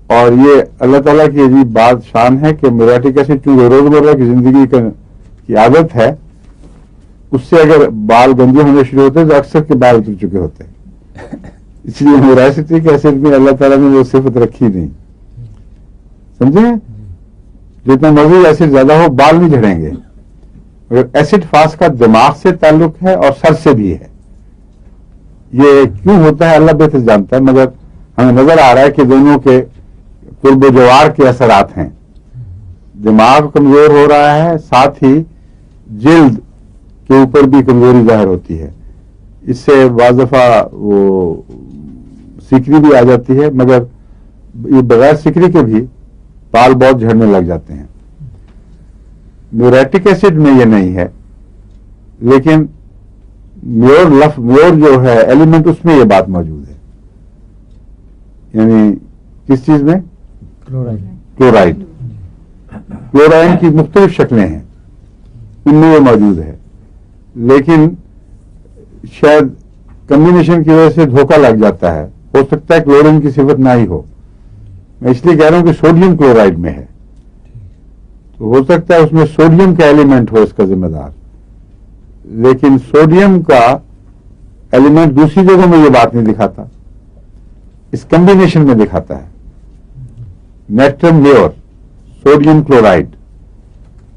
S1: اور یہ اللہ تعالیٰ کی عجیب بات شان ہے کہ میوریٹک ایسڈ چونکہ روزمرہ کی زندگی کی عادت ہے, اس سے اگر بال گنجے ہونے شروع ہوتے ہیں تو اکثر کے بال اتر چکے ہوتے ہیں. اس لیے میوریٹک ایسڈ میں اللہ تعالیٰ نے وہ صفت رکھی نہیں. سمجھے؟ جتنا مرضی ایسڈ زیادہ ہو بال نہیں جھڑیں گے، مگر ایسڈ فاس کا دماغ سے تعلق ہے اور سر سے بھی ہے. یہ کیوں ہوتا ہے اللہ بہتر جانتا ہے، مگر ہمیں نظر آ رہا ہے کہ دونوں کے قرب و جوار کے اثرات ہیں. دماغ کمزور ہو رہا ہے، ساتھ ہی جلد کے اوپر بھی کمزوری ظاہر ہوتی ہے. اس سے بعض دفعہ وہ سیکری بھی آ جاتی ہے، مگر یہ بغیر سیکری کے بھی بال بہت جھڑنے لگ جاتے ہیں. میوریٹک ایسڈ میں یہ نہیں ہے، لیکن میور جو ہے ایلیمنٹ اس میں یہ بات موجود ہے. یعنی کس چیز میں؟ کلورائڈ. کلورائن کی مختلف شکلیں ہیں، ان میں یہ موجود ہے، لیکن شاید کمبینیشن کی وجہ سے دھوکہ لگ جاتا ہے. ہو سکتا ہے کلورین کی صفت نہ ہی ہو. میں اس لیے کہہ رہا ہوں کہ سوڈیم کلورائڈ میں ہے، تو ہو سکتا ہے اس میں سوڈیم کا ایلیمنٹ ہو اس کا ذمہ دار، لیکن سوڈیم کا ایلیمنٹ دوسری جگہوں میں یہ بات نہیں دکھاتا، اس کمبینیشن میں دکھاتا ہے. نیٹرم میور سوڈیم کلورائڈ،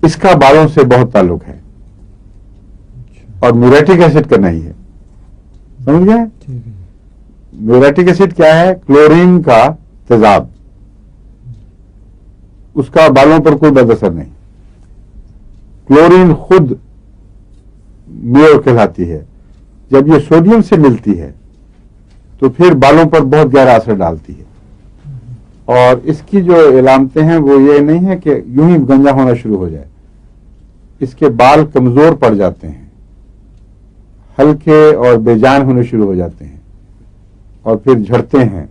S1: اس کا بالوں سے بہت تعلق ہے اور میوریٹک ایسڈ کا نہیں ہے. سمجھ گئے؟ میوریٹک ایسڈ کیا ہے؟ کلورین کا تیزاب، اس کا بالوں پر کوئی بد اثر نہیں. کلورین خود میور کہلاتی ہے. جب یہ سوڈیم سے ملتی ہے تو پھر بالوں پر بہت گہرا اثر ڈالتی ہے. اور اس کی جو علامتیں ہیں وہ یہ نہیں ہے کہ یوں ہی گنجا ہونا شروع ہو جائے. اس کے بال کمزور پڑ جاتے ہیں، ہلکے اور بے جان ہونے شروع ہو جاتے ہیں اور پھر جھڑتے ہیں.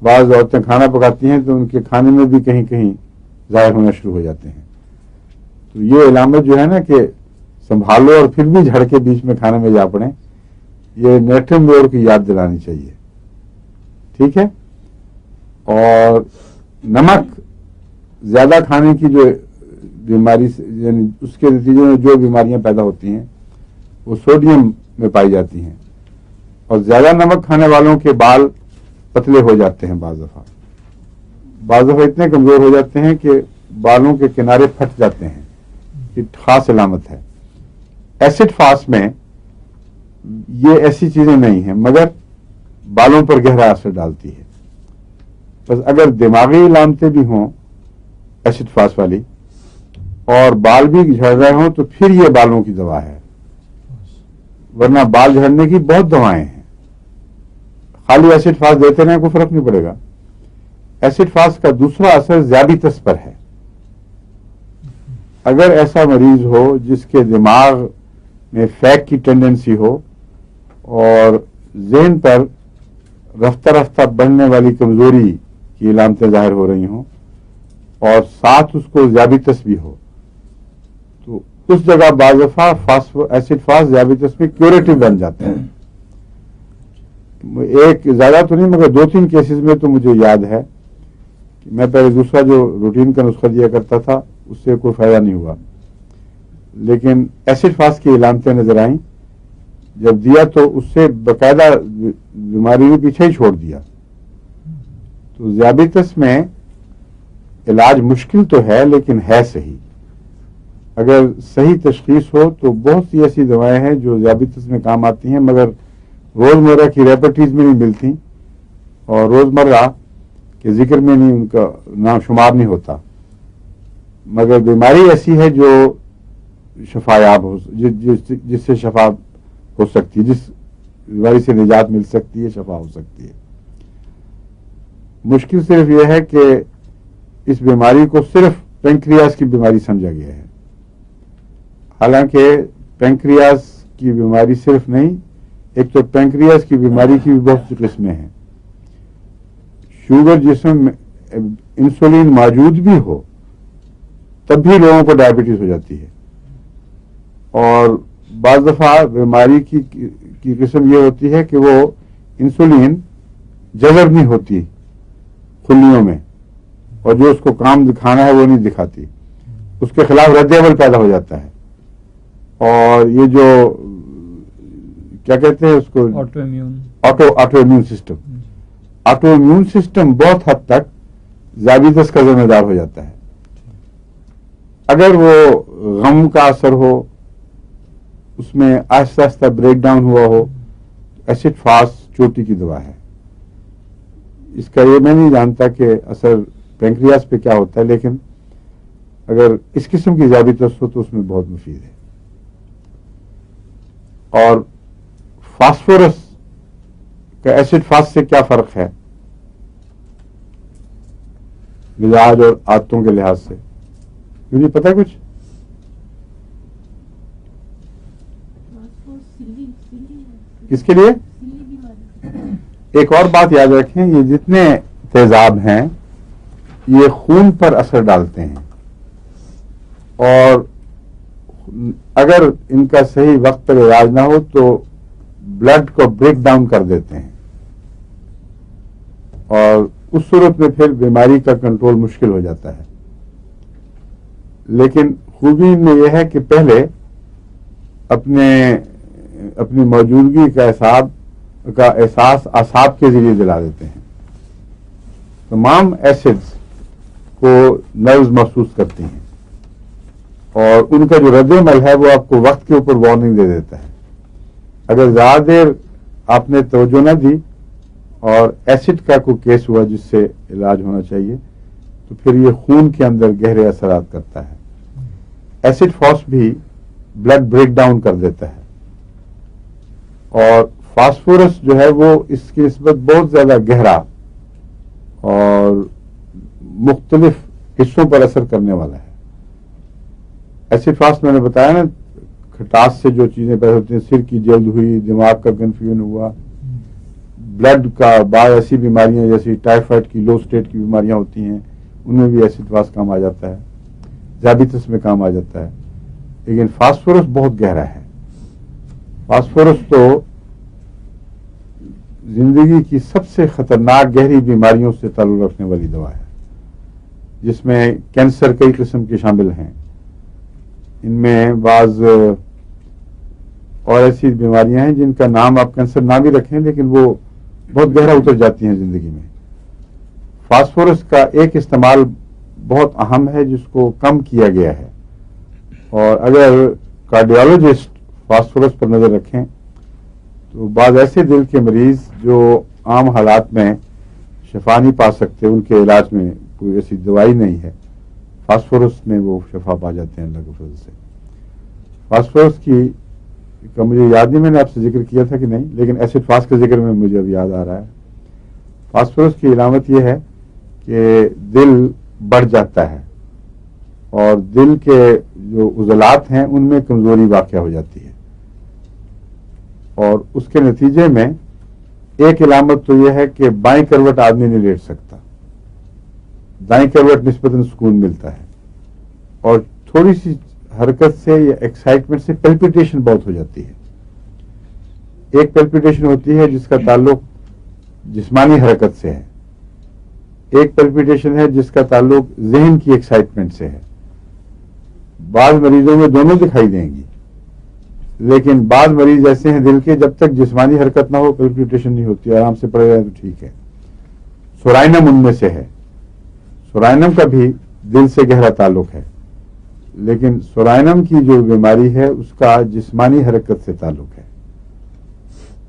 S1: بعض عورتیں کھانا پکاتی ہیں تو ان کے کھانے میں بھی کہیں کہیں ظاہر ہونا شروع ہو جاتے ہیں. تو یہ علامت جو ہے نا کہ سنبھالو اور پھر بھی جھڑ کے بیچ میں کھانے میں جا پڑیں، یہ نیٹرم میور کی یاد دلانی چاہیے. ٹھیک ہے؟ اور نمک زیادہ کھانے کی جو بیماری یعنی اس کے نتیجے میں جو بیماریاں پیدا ہوتی ہیں وہ سوڈیم میں پائی جاتی ہیں. اور زیادہ نمک کھانے والوں کے بال پتلے ہو جاتے ہیں. بعض دفعہ اتنے کمزور ہو جاتے ہیں کہ بالوں کے کنارے پھٹ جاتے ہیں. یہ خاص علامت ہے. ایسڈ فاس میں یہ ایسی چیزیں نہیں ہیں، مگر بالوں پر گہرا اثر ڈالتی ہے. بس اگر دماغی علامتیں بھی ہوں ایسڈ فاس والی اور بال بھی جھڑ رہے ہوں تو پھر یہ بالوں کی دوا ہے، ورنہ بال جھڑنے کی بہت دوائیں ہیں. خالی ایسڈ فاس دیتے رہیں کوئی فرق نہیں پڑے گا. ایسڈ فاس کا دوسرا اثر ذیابیطس پر ہے. اگر ایسا مریض ہو جس کے دماغ میں فیک کی ٹینڈنسی ہو اور ذہن پر رفتہ رفتہ بڑھنے والی کمزوری کی علامتیں ظاہر ہو رہی ہوں اور ساتھ اس کو ذیابیطس بھی ہو، تو اس جگہ بعض دفعہ ایسڈ فاس ذیابیطس میں کیوریٹو بن جاتے ہیں. ایک زیادہ تو نہیں مگر 2-3 کیسز میں تو مجھے یاد ہے کہ میں پہلے دوسرا جو روٹین کا نسخہ دیا کرتا تھا اس سے کوئی فائدہ نہیں ہوا، لیکن ایسڈ فاس کی علامتیں نظر آئیں. جب دیا تو اس سے باقاعدہ بیماری نے پیچھے ہی چھوڑ دیا. تو ذیابیطس میں علاج مشکل تو ہے لیکن ہے صحیح. اگر صحیح تشخیص ہو تو بہت سی ایسی دوائیں ہیں جو ذیابیطس میں کام آتی ہیں، مگر روزمرہ کی ریپرٹیز میں نہیں ملتی اور روزمرہ کے ذکر میں نہیں ان کا نام شمار نہیں ہوتا. مگر بیماری ایسی ہے جو شفایاب ہو، جس سے شفا ہو سکتی ہے، جس بیماری سے نجات مل سکتی ہے، شفا ہو سکتی ہے. مشکل صرف یہ ہے کہ اس بیماری کو صرف پینکریاس کی بیماری سمجھا گیا ہے، حالانکہ پینکریاس کی بیماری صرف نہیں، ایک تو پینکریاس کی بیماری کی بھی بہت سی قسمیں ہیں. شوگر جسم میں انسولین موجود بھی ہو تب بھی لوگوں کو ڈائبٹیز ہو جاتی ہے. اور بعض دفعہ بیماری کی قسم یہ ہوتی ہے کہ وہ انسولین جذب نہیں ہوتی خلیوں میں، اور جو اس کو کام دکھانا ہے وہ نہیں دکھاتی، اس کے خلاف رد عمل پیدا ہو جاتا ہے. اور یہ جو کیا کہتے ہیں اس کو، auto immune system, auto immune system بہت حد تک ذیابیطس کا ذمہ دار ہو جاتا ہے. اگر وہ غم کا اثر ہو، اس میں آہستہ آہستہ بریک ڈاؤن ہوا ہو، ایسڈ فاسٹ چوٹی کی دوا ہے. اس کا یہ میں نہیں جانتا کہ اثر پینکریاس پہ کیا ہوتا ہے، لیکن اگر اس قسم کی ذیابیطس ہو تو اس میں بہت مفید ہے. اور فاسفورس کا ایسڈ فاسٹ سے کیا فرق ہے مزاج اور عادتوں کے لحاظ سے؟ مجھے پتا ہے کچھ؟ کس کے لیے؟ ایک اور بات یاد رکھیں، یہ جتنے تیزاب ہیں یہ خون پر اثر ڈالتے ہیں، اور اگر ان کا صحیح وقت پر علاج نہ ہو تو بلڈ کو بریک ڈاؤن کر دیتے ہیں، اور اس صورت میں پھر بیماری کا کنٹرول مشکل ہو جاتا ہے. لیکن خوبی میں یہ ہے کہ پہلے اپنی موجودگی کا احساس اعصاب کے ذریعے دلا دیتے ہیں. تمام ایسڈز کو نروز محسوس کرتی ہیں، اور ان کا جو رد عمل ہے وہ آپ کو وقت کے اوپر وارننگ دے دیتا ہے. اگر زیادہ دیر آپ نے توجہ نہ دی اور ایسڈ کا کوئی کیس ہوا جس سے علاج ہونا چاہیے، تو پھر یہ خون کے اندر گہرے اثرات کرتا ہے. ایسڈ فاس بھی بلڈ بریک ڈاؤن کر دیتا ہے، اور فاسفورس جو ہے وہ اس کی نسبت بہت زیادہ گہرا اور مختلف حصوں پر اثر کرنے والا ہے. ایسڈ فاس میں نے بتایا نا، کھٹاس سے جو چیزیں پیدا ہوتی ہیں، سر کی جلد ہوئی، دماغ کا کنفیوژن ہوا، بلڈ کا بعض ایسی بیماریاں جیسی ٹائیفائڈ کی لو سٹیٹ کی بیماریاں ہوتی ہیں، ان میں بھی ایسڈ فاس کام آ جاتا ہے، ذیابیطس میں کام آ جاتا ہے. لیکن فاسفورس بہت گہرا ہے. فاسفورس تو زندگی کی سب سے خطرناک گہری بیماریوں سے تعلق رکھنے والی دوا ہے، جس میں کینسر کئی قسم کے شامل ہیں. ان میں بعض اور ایسی بیماریاں ہیں جن کا نام آپ کینسر نہ بھی رکھیں، لیکن وہ بہت گہرا اتر جاتی ہیں زندگی میں. فاسفورس کا ایک استعمال بہت اہم ہے جس کو کم کیا گیا ہے، اور اگر کارڈیالوجسٹ فاسفورس پر نظر رکھیں تو بعض ایسے دل کے مریض جو عام حالات میں شفا نہیں پا سکتے، ان کے علاج میں کوئی ایسی دوائی نہیں ہے، فاسفورس میں وہ شفا پا جاتے ہیں اللہ کے فضل سے. فاسفورس کا مجھے یاد نہیں میں نے آپ سے ذکر کیا تھا کہ نہیں، لیکن ایسڈ فاس کے ذکر میں مجھے اب یاد آ رہا ہے. فاسفورس کی علامت یہ ہے کہ دل بڑھ جاتا ہے، اور دل کے جو عضلات ہیں ان میں کمزوری واقع ہو جاتی ہے، اور اس کے نتیجے میں ایک علامت تو یہ ہے کہ بائیں کروٹ آدمی نہیں لیٹ سکتا، دائیں کروٹ نسبتاً سکون ملتا ہے، اور تھوڑی سی حرکت سے یا ایکسائٹمنٹ سے پیلپیٹیشن بہت ہو جاتی ہے. ایک پیلپیٹیشن ہوتی ہے جس کا تعلق جسمانی حرکت سے ہے، ایک پیلپیٹیشن ہے جس کا تعلق ذہن کی ایکسائٹمنٹ سے ہے. بعض مریضوں میں دونوں دکھائی دیں گی، لیکن بعض مریض ایسے ہیں دل کے جب تک جسمانی حرکت نہ ہو پیلپیٹیشن نہیں ہوتی، آرام سے پڑے رہے تو ٹھیک ہے. سورائنم ان میں سے ہے. سورائنم کا بھی دل سے گہرا تعلق ہے، لیکن سورائنم کی جو بیماری ہے اس کا جسمانی حرکت سے تعلق ہے،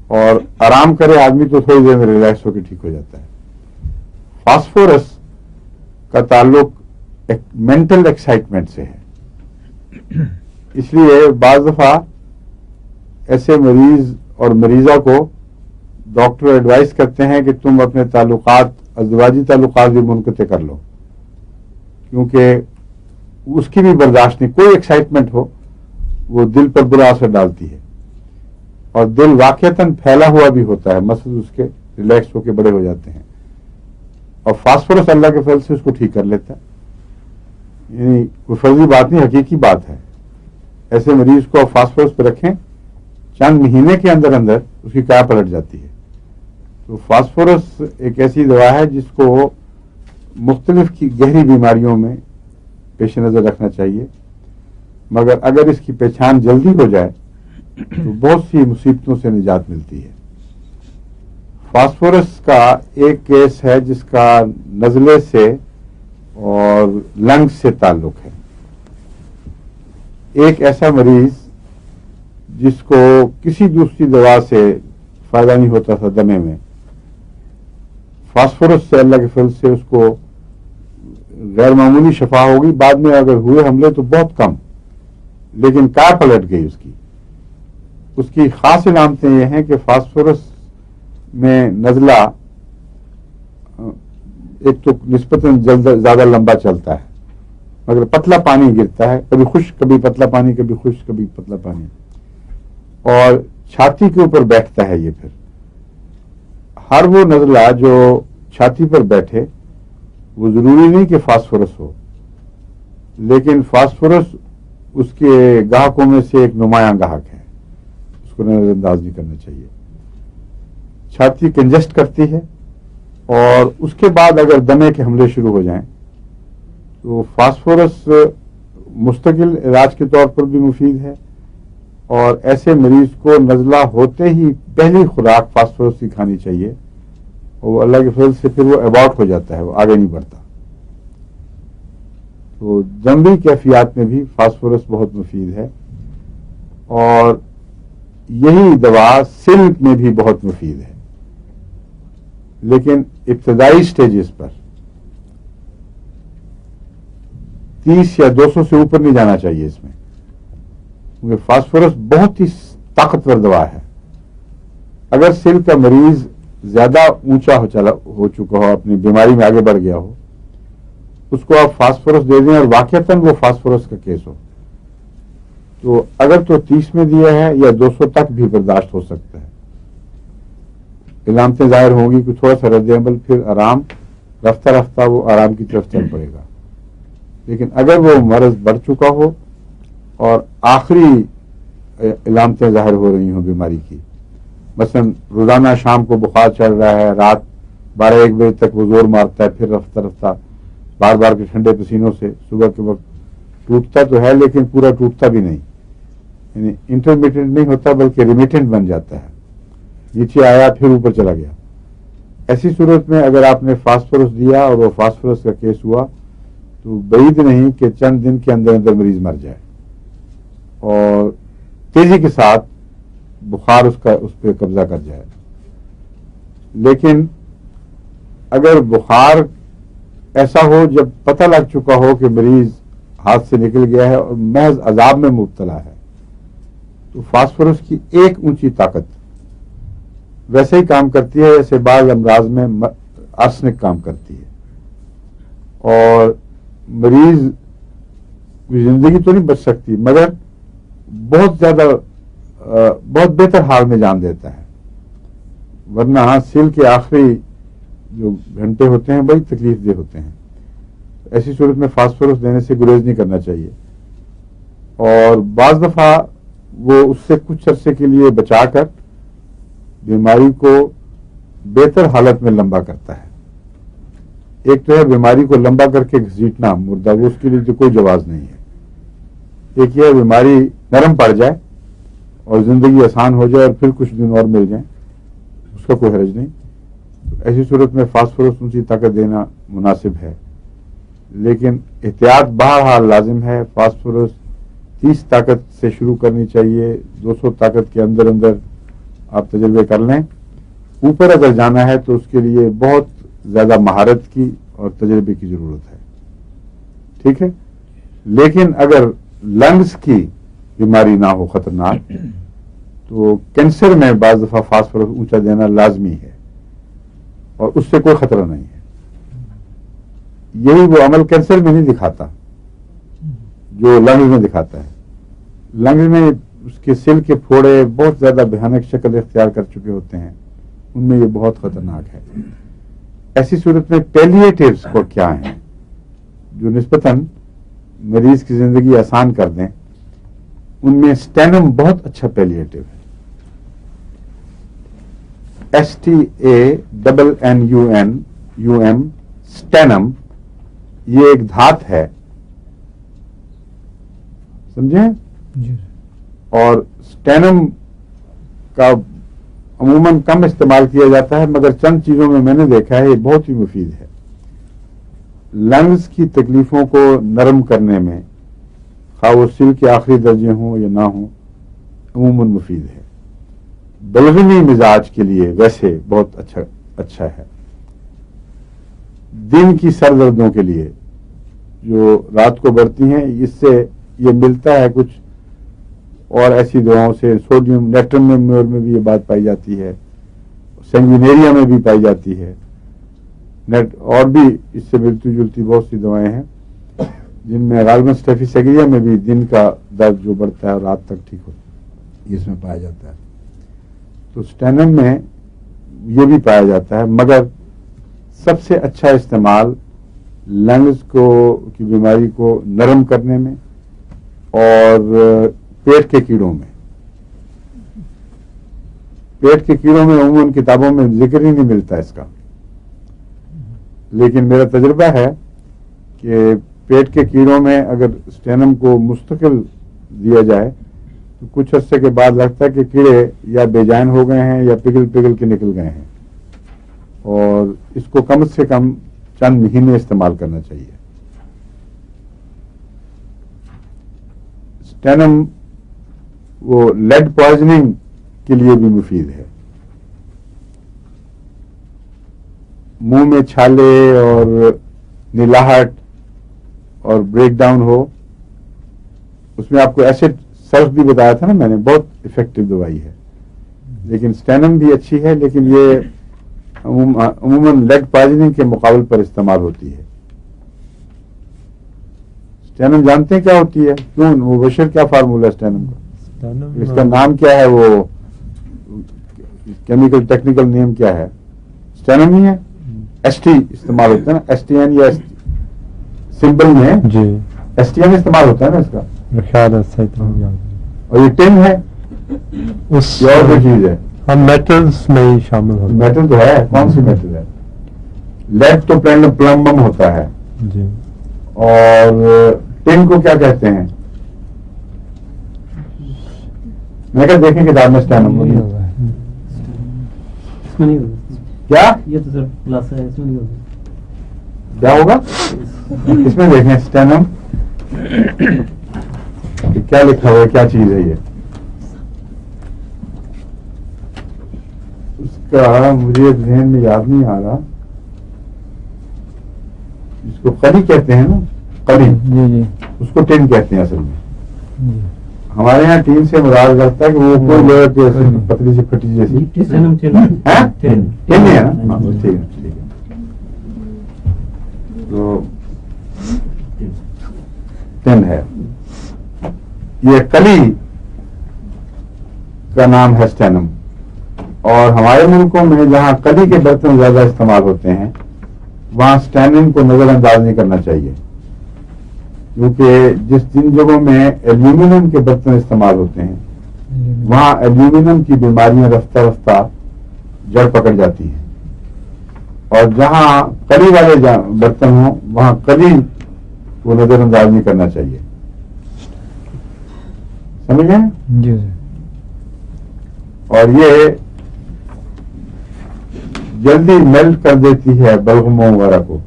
S1: اور آرام کرے آدمی تو تھوڑی دیر میں ریلیکس ہو کے ٹھیک ہو جاتا ہے. فاسفورس کا تعلق مینٹل ایکسائٹمنٹ سے ہے. اس لیے بعض دفعہ ایسے مریض اور مریضہ کو ڈاکٹر ایڈوائز کرتے ہیں کہ تم اپنے تعلقات، ازدواجی تعلقات بھی منقطع کر لو، کیونکہ اس کی بھی برداشت نہیں، کوئی ایکسائٹمنٹ ہو وہ دل پر برا اثر ڈالتی ہے، اور دل واقعتاً پھیلا ہوا بھی ہوتا ہے، مسل اس کے ریلیکس ہو کے بڑے ہو جاتے ہیں، اور فاسفورس اللہ کے فضل سے اس کو ٹھیک کر لیتا ہے. یعنی کوئی فرضی بات نہیں، حقیقی بات ہے. ایسے مریض کو آپ فاسفورس پہ رکھیں، چند مہینے کے اندر اندر اس کی کیا پلٹ جاتی ہے. تو فاسفورس ایک ایسی دوا ہے جس کو مختلف کی گہری بیماریوں میں پیش نظر رکھنا چاہیے، مگر اگر اس کی پہچان جلدی ہو جائے تو بہت سی مصیبتوں سے نجات ملتی ہے. فاسفورس کا ایک کیس ہے جس کا نزلے سے اور لنگس سے تعلق ہے. ایک ایسا مریض جس کو کسی دوسری دوا سے فائدہ نہیں ہوتا تھا دمے میں، فاسفورس سے اللہ کے فضل سے اس کو غیر معمولی شفا ہوگی. بعد میں اگر ہوئے حملے تو بہت کم، لیکن کار پلٹ گئی اس کی خاص علامتیں یہ ہیں کہ فاسفورس میں نزلہ ایک تو نسبتاً زیادہ لمبا چلتا ہے، مگر پتلا پانی گرتا ہے، کبھی خشک کبھی پتلا پانی، کبھی خشک کبھی پتلا پانی، اور چھاتی کے اوپر بیٹھتا ہے. یہ پھر ہر وہ نزلہ جو چھاتی پر بیٹھے وہ ضروری نہیں کہ فاسفورس ہو، لیکن فاسفورس اس کے گاہکوں میں سے ایک نمایاں گاہک ہے، اس کو نظر انداز نہیں کرنا چاہیے. چھاتی کنجسٹ کرتی ہے، اور اس کے بعد اگر دمے کے حملے شروع ہو جائیں تو فاسفورس مستقل علاج کے طور پر بھی مفید ہے، اور ایسے مریض کو نزلہ ہوتے ہی پہلی خوراک فاسفورس کی کھانی چاہیے، اور اللہ کے فضل سے پھر وہ ایبارٹ ہو جاتا ہے، وہ آگے نہیں بڑھتا. تو جنگی کیفیات میں بھی فاسفورس بہت مفید ہے، اور یہی دوا سلک میں بھی بہت مفید ہے، لیکن ابتدائی سٹیجز پر 30 یا 200 سے اوپر نہیں جانا چاہیے اس میں، کیونکہ فاسفورس بہت ہی طاقتور دوا ہے. اگر سل کا مریض زیادہ اونچا ہو چکا ہو، اپنی بیماری میں آگے بڑھ گیا ہو، اس کو آپ فاسفورس دے دیں اور واقعتاً وہ فاسفورس کا کیس ہو، تو اگر تو 30 میں دیا ہے یا 200 تک بھی برداشت ہو سکتا ہے. علامتیں ظاہر ہوں گی کہ تھوڑا سا رد عمل، پھر آرام، رفتہ رفتہ وہ آرام کی طرف چل پڑے گا. لیکن اگر وہ مرض بڑھ چکا ہو اور آخری علامتیں ظاہر ہو رہی ہوں بیماری کی، مثلا روزانہ شام کو بخار چڑھ رہا ہے، رات 12-1 بجے تک وہ زور مارتا ہے، پھر رفتہ رفتہ بار بار کے ٹھنڈے پسینوں سے صبح کے وقت ٹوٹتا تو ہے لیکن پورا ٹوٹتا بھی نہیں، یعنی انٹرمیٹنٹ نہیں ہوتا بلکہ ریمیٹنٹ بن جاتا ہے، نیچے آیا پھر اوپر چلا گیا. ایسی صورت میں اگر آپ نے فاسفورس دیا اور وہ فاسفورس کا کیس ہوا تو بعید نہیں کہ چند دن کے اندر اندر مریض مر جائے، اور تیزی کے ساتھ بخار اس پہ قبضہ کر جائے. لیکن اگر بخار ایسا ہو جب پتہ لگ چکا ہو کہ مریض ہاتھ سے نکل گیا ہے اور محض عذاب میں مبتلا ہے، تو فاسفورس کی ایک اونچی طاقت ویسے ہی کام کرتی ہے جیسے بعض امراض میں آرسنک کام کرتی ہے، اور مریض کی زندگی تو نہیں بچ سکتی مگر بہت بہتر حال میں جان دیتا ہے. ورنہ سیل کے آخری جو گھنٹے ہوتے ہیں بڑی تکلیف دہ ہوتے ہیں. ایسی صورت میں فاسفورس دینے سے گریز نہیں کرنا چاہیے، اور بعض دفعہ وہ اس سے کچھ عرصے کے لیے بچا کر بیماری کو بہتر حالت میں لمبا کرتا ہے. ایک تو ہے بیماری کو لمبا کر کے گھسیٹنا مردہ، وہ اس کے لیے تو کوئی جواز نہیں ہے. ایک یہ بیماری نرم پڑ جائے اور زندگی آسان ہو جائے اور پھر کچھ دن اور مل جائیں، اس کا کوئی حرج نہیں. تو ایسی صورت میں فاسفورس اونچی طاقت دینا مناسب ہے، لیکن احتیاط بہرحال لازم ہے. فاسفورس 30 طاقت سے شروع کرنی چاہیے، 200 طاقت کے اندر اندر آپ تجربے کر لیں. اوپر اگر جانا ہے تو اس کے لیے بہت زیادہ مہارت کی اور تجربے کی ضرورت ہے. ٹھیک ہے، لیکن اگر لنگز کی بیماری نہ ہو خطرناک تو کینسر میں بعض دفعہ فاسفورس اونچا دینا لازمی ہے، اور اس سے کوئی خطرہ نہیں ہے. یہی وہ عمل کینسر میں نہیں دکھاتا جو لنگز میں دکھاتا ہے. لنگز میں اس کے سل کے پھوڑے بہت زیادہ بھیانک شکل اختیار کر چکے ہوتے ہیں، ان میں یہ بہت خطرناک ہے. ایسی صورت میں پیلیٹیوز کو کیا ہیں جو نسبتاً مریض کی زندگی آسان کر دیں، ان میں اسٹینم بہت اچھا پیلیٹیو ہے. STANNUM اسٹینم، یہ ایک دھات ہے، سمجھیں؟ اور اسٹینم کا عموماً کم استعمال کیا جاتا ہے، مگر چند چیزوں میں نے دیکھا ہے یہ بہت ہی مفید ہے. لنگز کی تکلیفوں کو نرم کرنے میں، خواہ وہ سل کے آخری درجے ہوں یا نہ ہوں عموماً مفید ہے. بلغمی مزاج کے لیے ویسے بہت اچھا ہے. دن کی سر دردوں کے لیے جو رات کو بڑھتی ہیں اس سے یہ ملتا ہے کچھ اور ایسی دواؤں سے. سوڈیم نیٹرممیور میں بھی یہ بات پائی جاتی ہے, سینگوینیریا میں بھی پائی جاتی ہے, اور بھی اس سے ملتی جلتی بہت سی دوائیں ہیں جن میں غالباً اسٹیفیسیگریا میں بھی دن کا درد جو بڑھتا ہے اور رات تک ٹھیک ہوتا ہے اس میں پایا جاتا ہے. تو اسٹینم میں یہ بھی پایا جاتا ہے, مگر سب سے اچھا استعمال لنگز کی بیماری کو نرم کرنے میں اور پیٹ کے کیڑوں میں. پیٹ کے کیڑوں میں عموماً کتابوں میں ذکر ہی نہیں ملتا اس کا, لیکن میرا تجربہ ہے کہ پیٹ کے کیڑوں میں اگر اسٹینم کو مستقل دیا جائے تو کچھ عرصے کے بعد لگتا ہے کہ کیڑے یا بے جان ہو گئے ہیں یا پگھل کے نکل گئے ہیں, اور اس کو کم سے کم چند مہینے استعمال کرنا چاہیے. اسٹینم وہ لیڈ پوائزننگ کے لیے بھی مفید ہے. منہ میں چھالے اور نلاہٹ اور بریک ڈاؤن ہو, اس میں آپ کو ایسڈ سلف بھی بتایا تھا نا میں نے, بہت افیکٹو دوائی ہے. لیکن اسٹینم بھی اچھی ہے, لیکن یہ عموماً لیڈ پوائزننگ کے مقابل پر استعمال ہوتی ہے. اسٹینم جانتے ہیں کیا ہوتی ہے؟ کیوں وہ بشر کیا فارمولا ہے اسٹینم کا؟ اس کا نام کیا ہے, وہ کیمیکل ٹیکنیکل نیم کیا ہے؟ اسٹینم ہی ہے. ایس ٹی استعمال ہوتا ہے نا, ایس ٹی این یا سمبل میں
S3: جی
S1: ایس ٹی این استعمال ہوتا ہے نا اس کا,
S3: خیال ہے.
S1: اور یہ ٹن ہے,
S3: اس
S1: یہ اور کوئی چیز ہے.
S3: ہم میٹلز میں ہی شامل ہوتے
S1: میٹل تو ہے, کون سی میٹل ہے؟ لیڈ تو پلمبم ہوتا ہے,
S3: جی.
S1: اور ٹن کو کیا کہتے ہیں؟ میں کیا دیکھیں کتاب میں اسٹینم کیا
S4: یہ تو صرف خلاصہ ہے, اس میں نہیں ہوگا.
S1: کیا ہوگا اس میں دیکھیں اسٹینم کیا لکھا ہوا ہے, کیا چیز ہے یہ. اس کا مجھے ذہن میں یاد نہیں آ رہا. جس کو قری کہتے ہیں نا, قری,
S3: جی جی
S1: اس کو ٹین کہتے ہیں اصل میں.
S3: جی.
S1: ہمارے یہاں ٹین سے مراد کرتا ہے کہ وہ کوئی لوہے کی پتلی سی پھٹی جیسی ٹین ہے نا. ٹھیک ہے. تو ٹین ہے, یہ کلی کا نام ہے اسٹینم. اور ہمارے ملکوں میں جہاں کلی کے برتن زیادہ استعمال ہوتے ہیں وہاں اسٹینم کو نظر انداز نہیں کرنا چاہیے, کیونکہ جن جگہوں میں ایلومینیم کے برتن استعمال ہوتے ہیں وہاں ایلومینیم کی بیماریاں رفتہ رفتہ جڑ پکڑ جاتی ہیں, اور جہاں کلی والے برتن ہوں وہاں کلی کو نظر انداز نہیں کرنا چاہیے. سمجھ گئے؟
S3: جی.
S1: اور یہ جلدی میلٹ کر دیتی ہے بلغموں وغیرہ کو,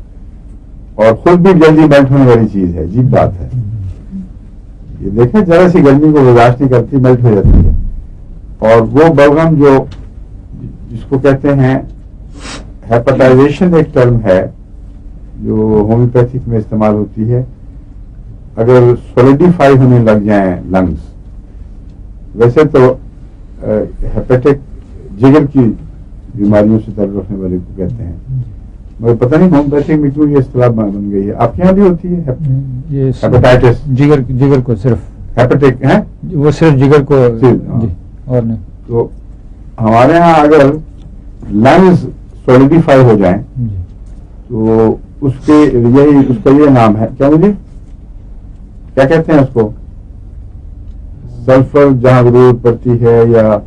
S1: اور خود بھی جلدی میلٹ ہونے والی چیز ہے. عجیب بات ہے یہ, دیکھیں ذرا سی گرمی کو برداشت نہیں کرتی, میلٹ ہو جاتی ہے. اور وہ بلغم جو جس کو کہتے ہیں ہیپاٹائزیشن, ایک ٹرم ہے جو ہومیوپیتھک میں استعمال ہوتی ہے. اگر سولیڈیفائی ہونے لگ جائیں لنگس, ویسے تو ہیپیٹک جگر کی بیماریوں سے تعلق رکھنے والے کو کہتے ہیں, مگر پتہ نہیں ہومیوپیتھک میں کیوں یہ اصطلاح بن گئی ہے. آپ کے یہاں بھی ہوتی ہے ہیپیٹائٹس؟
S2: جگر کو صرف
S1: ہیپیٹک ہے,
S2: وہ صرف جگر کو,
S1: جی,
S2: اور نہیں.
S1: تو ہمارے ہاں اگر لنگز سولیڈیفائی ہو جائیں تو اس کا یہ نام ہے, کیا مجھے کیا کہتے ہیں اس کو, سلفر جہاں ضرورت پڑتی ہے, یا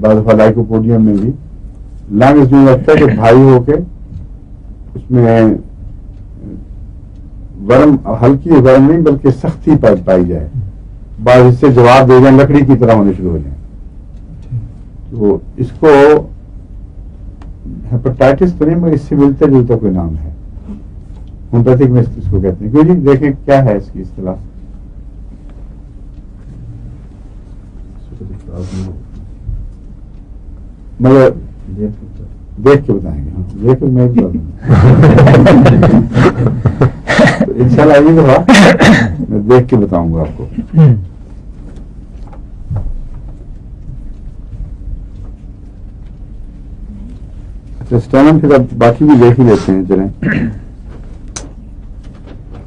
S1: بعض دفعہ لائکوپوڈیم میں بھی لنگز جو لگتا ہے کہ بھاری ہو کے اس میں ورم, ہلکی ورم نہیں بلکہ سختی پائی جائے, بعض اس سے جواب دے جائیں لکڑی کی طرح ہونے شروع ہو جائیں. تو اس کو ہیپاٹائٹس تو نہیں مگر اس سے ملتا جلتا کوئی نام ہے, ہومیوپیتھک میں اس کو کہتے ہیں. کیوں جی دیکھیں کیا ہے اس کی اصطلاح. مگر دیکھ کے بتائیں گے. دیکھ کے میں بتا دوں ان شاء اللہ. یہ دفعہ میں دیکھ کے بتاؤں گا آپ کو. اچھا اسٹینم کے ساتھ باقی بھی دیکھ ہی لیتے ہیں. چلیں.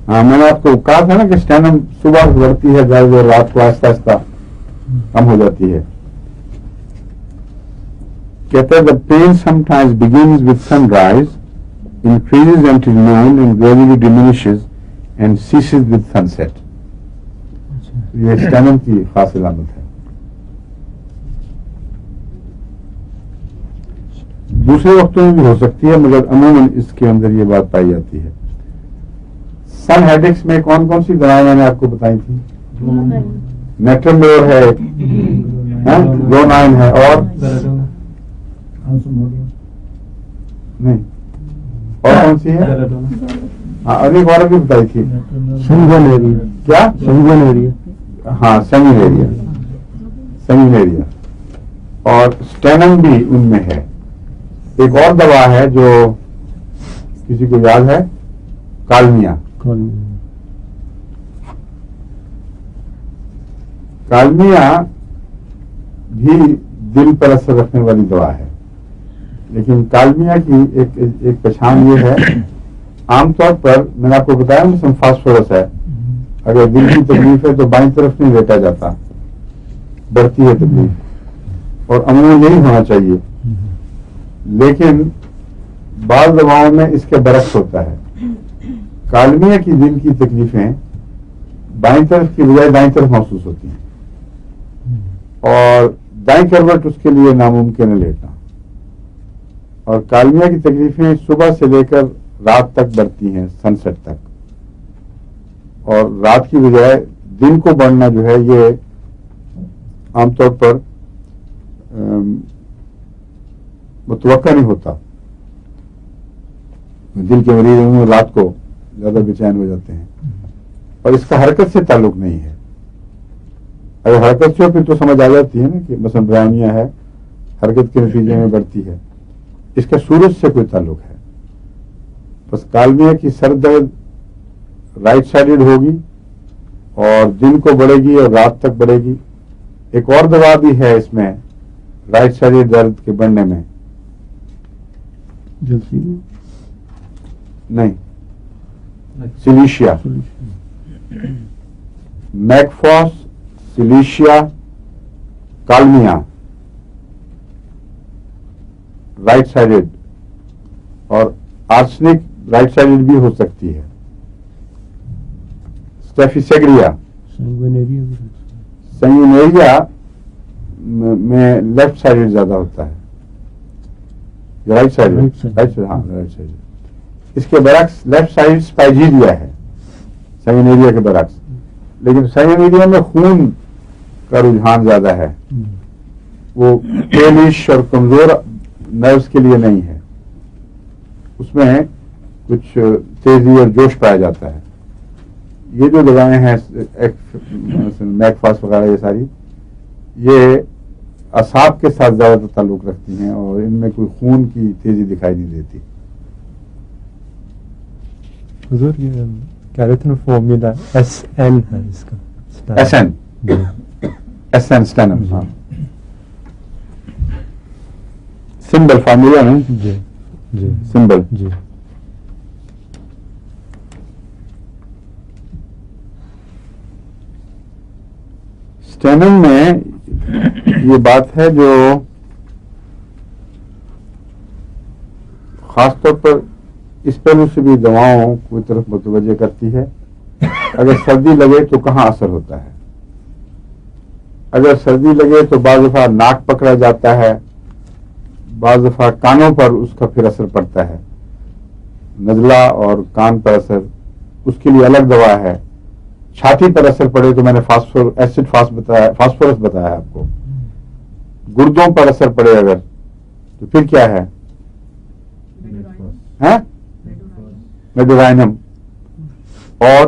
S1: ہاں میں نے آپ کو کہا تھا نا کہ اسٹینم صبح بڑھتی ہے زیادہ دیر, رات کو آہستہ آہستہ کم ہو جاتی ہے. کہتا ہے the pain sometimes begins with sunrise, increases until noon and gradually diminishes and ceases with sunset. یہ اسٹینم کی خاص علامت ہے. دوسرے وقتوں میں بھی ہو سکتی ہے مگر عموماً اس کے اندر یہ بات پائی جاتی ہے. سن ہیڈکس میں کون کون سی دوائیں میں نے آپ کو بتائی تھی؟ نیٹرمور ہے, زونائن ہے, اور نہیں اور کون سی ہے؟ ہاں اور ایک اور بھی بتائی تھی.
S3: سنگونیریا.
S1: کیا؟
S3: سنگونیریا.
S1: ہاں سنگونیریا. سنگونیریا اور اسٹینم بھی ان میں ہے. ایک اور دوا ہے جو کسی کو یاد ہے, کالمیا. کالمیا بھی دل پر اثر رکھنے والی دوا ہے. لیکن کالمیا کی ایک پہچان یہ ہے, عام طور پر میں نے آپ کو بتایا مثلا فاسفورس ہے, اگر دل کی تکلیف ہے تو بائیں طرف نہیں لیٹا جاتا, بڑھتی ہے تکلیف, اور عموماً یہی ہونا چاہیے. لیکن بعض دواؤں میں اس کے برعکس ہوتا ہے. کالمیا کی دل کی تکلیفیں بائیں طرف کی بجائے دائیں طرف محسوس ہوتی ہیں, اور دائیں کروٹ اس کے لیے ناممکن ہے لیٹنا. اور کالمیا کی تکلیفیں صبح سے لے کر رات تک بڑھتی ہیں, سن سیٹ تک, اور رات کی بجائے دن کو بڑھنا جو ہے یہ عام طور پر متوقع نہیں ہوتا. دل کے مریض رات کو زیادہ بے چین ہو جاتے ہیں, اور اس کا حرکت سے تعلق نہیں ہے. اگر حرکت سے ہو پھر تو سمجھ آ جاتی ہے نا کہ مثلا برائنیا ہے, حرکت کے نتیجے میں بڑھتی ہے. اس کا سورج سے کوئی تعلق ہے. بس کالمیا کی سر درد رائٹ سائڈڈ ہوگی اور دن کو بڑھے گی اور رات تک بڑھے گی. ایک اور دوا بھی ہے اس میں رائٹ سائڈڈ درد کے بڑھنے میں, نہیں, سلیشیا, میکفاس, سلیشیا, کالمیا, رائٹ سائڈڈ, اور آرسنک رائٹ سائڈڈ بھی ہو سکتی ہے. اسٹیفیسیگریا, سنگونیریا میں لیفٹ سائڈڈ زیادہ ہوتا ہے, رائٹ سائڈ, ہاں رائٹ سائڈ. اس کے برعکس لیفٹ سائڈ اسپائجیریا ہے, سنگونیریا کے برعکس. لیکن سنگونیریا میں خون کا رجحان زیادہ ہے, وہ پیلش اور کمزور نروس کے لیے نہیں ہے. اس میں کچھ تیزی اور جوش پایا جاتا ہے. یہ جو دوائیں ہیں میکفاس وغیرہ یہ ساری, یہ اعصاب کے ساتھ زیادہ تعلق رکھتی ہیں اور ان میں کوئی خون کی تیزی دکھائی نہیں دیتی.
S3: حضور یہ کہہ رہے تھے نا فارمولا SN ہے اس کا.
S1: SN اسٹینم, ہاں سمبل فارمولا نہیں,
S3: جی جی
S1: سمبل.
S3: جی
S1: اسٹینم میں یہ بات ہے جو خاص طور پر اس پہلو سے بھی دواؤں کی طرف متوجہ کرتی ہے. اگر سردی لگے تو کہاں اثر ہوتا ہے؟ اگر سردی لگے تو بعض دفعہ ناک پکڑا جاتا ہے, بعض دفعہ کانوں پر اس کا پھر اثر پڑتا ہے, نزلہ اور کان پر اثر, اس کے لیے الگ دوا ہے. چھاتی پر اثر پڑے تو میں نے فاسفورس بتایا آپ کو. گردوں پر اثر پڑے اگر تو پھر کیا ہے؟ میڈورائنم. اور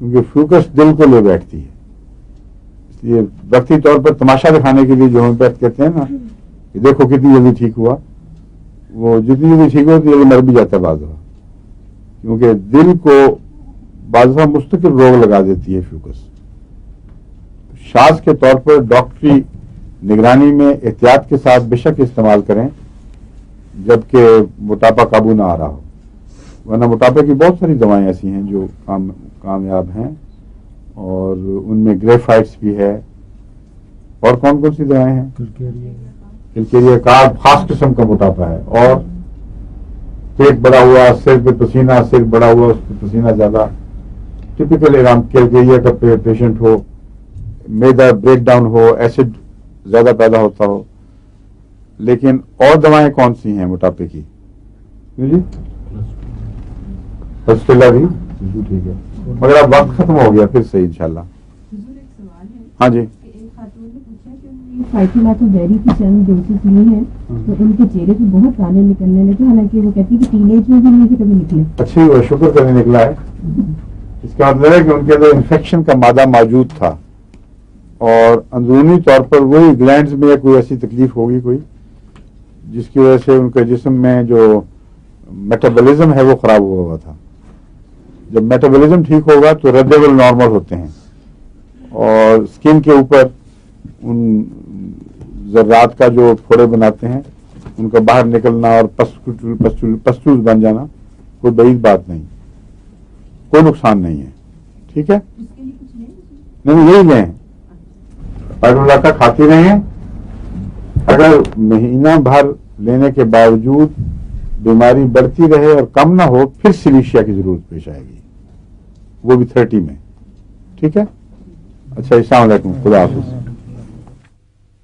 S1: کیونکہ فیوکس دل کو لے بیٹھتی ہے. اس لیے وقتی طور پر تماشا دکھانے کے لیے جو ہومیوپیتھ کہتے ہیں نا کہ دیکھو کتنی جلدی ٹھیک ہوا, وہ جتنی جلدی ٹھیک ہو اتنی جلدی مر بھی جاتا ہے بعض دفعہ, کیونککہ دل کو بعض دفعہ مستقل روگ لگا دیتی ہے فیوکس. شاذ کے طور پر ڈاکٹری نگرانی میں احتیاط کے ساتھ بے شک استعمال کریں جبکہ موٹاپا قابو نہ آ رہا ہو, ورنہ موٹاپے کی بہت ساری دوائیں ایسی ہیں جو کامیاب ہیں, اور ان میں گریفائٹس بھی ہے. اور کون کون سی دوائیں ہیں؟ کلکیریا کارب خاص قسم کا موٹاپا ہے, اور پیٹ بڑا ہوا, سر پہ پسینہ, سر بڑا ہوا اس پہ پسینہ زیادہ, ٹپکل کلکیریا کا پیشنٹ ہو, میدا بریک ڈاؤن ہو, ایسڈ زیادہ پیدا ہوتا ہو. لیکن اور دوائیں کون سی ہیں موٹاپے کی؟ جی پسٹیلا بھی ٹھیک ہے, مگر اب وقت ختم ہو گیا, پھر صحیح انشاءاللہ. ہاں جی.
S5: ایک خاتون نے پوچھا کہ انہوں نے فائٹولاتو بیری کی چند ڈوسز لی ہیں تو ان کے چہرے پہ بہت دانے نکلنے لگے, حالانکہ وہ کہتی ہے کہ ٹین ایج میں بھی نہیں سے کبھی نکلے.
S1: اچھی وہ شکر کرنے نکلا ہے. اس کا مطلب ہے کہ ان کے اندر انفیکشن کا مادہ موجود تھا, اور اندرونی طور پر وہی گلینڈز میں کوئی ایسی تکلیف ہوگی کوئی جس کی وجہ سے ان کے جسم میں جو میٹابولزم ہے وہ خراب ہوا تھا. جب میٹابولزم ٹھیک ہوگا تو ریڈ لیول نارمل ہوتے ہیں, اور اسکن کے اوپر ان ذرات کا جو پھوڑے بناتے ہیں ان کا باہر نکلنا اور پسٹولز بن جانا کوئی بعید بات نہیں, کوئی نقصان نہیں ہے. ٹھیک ہے, نہیں یہی لیں, فائٹولا کا کھاتے رہیں. اگر مہینہ بھر لینے کے باوجود بیماری بڑھتی رہے اور کم نہ ہو پھر سلیشیا کی ضرورت پیش آئے گی, وہ بھی 30 میں. ٹھیک ہے, اچھا السلام علیکم, خدا حافظ.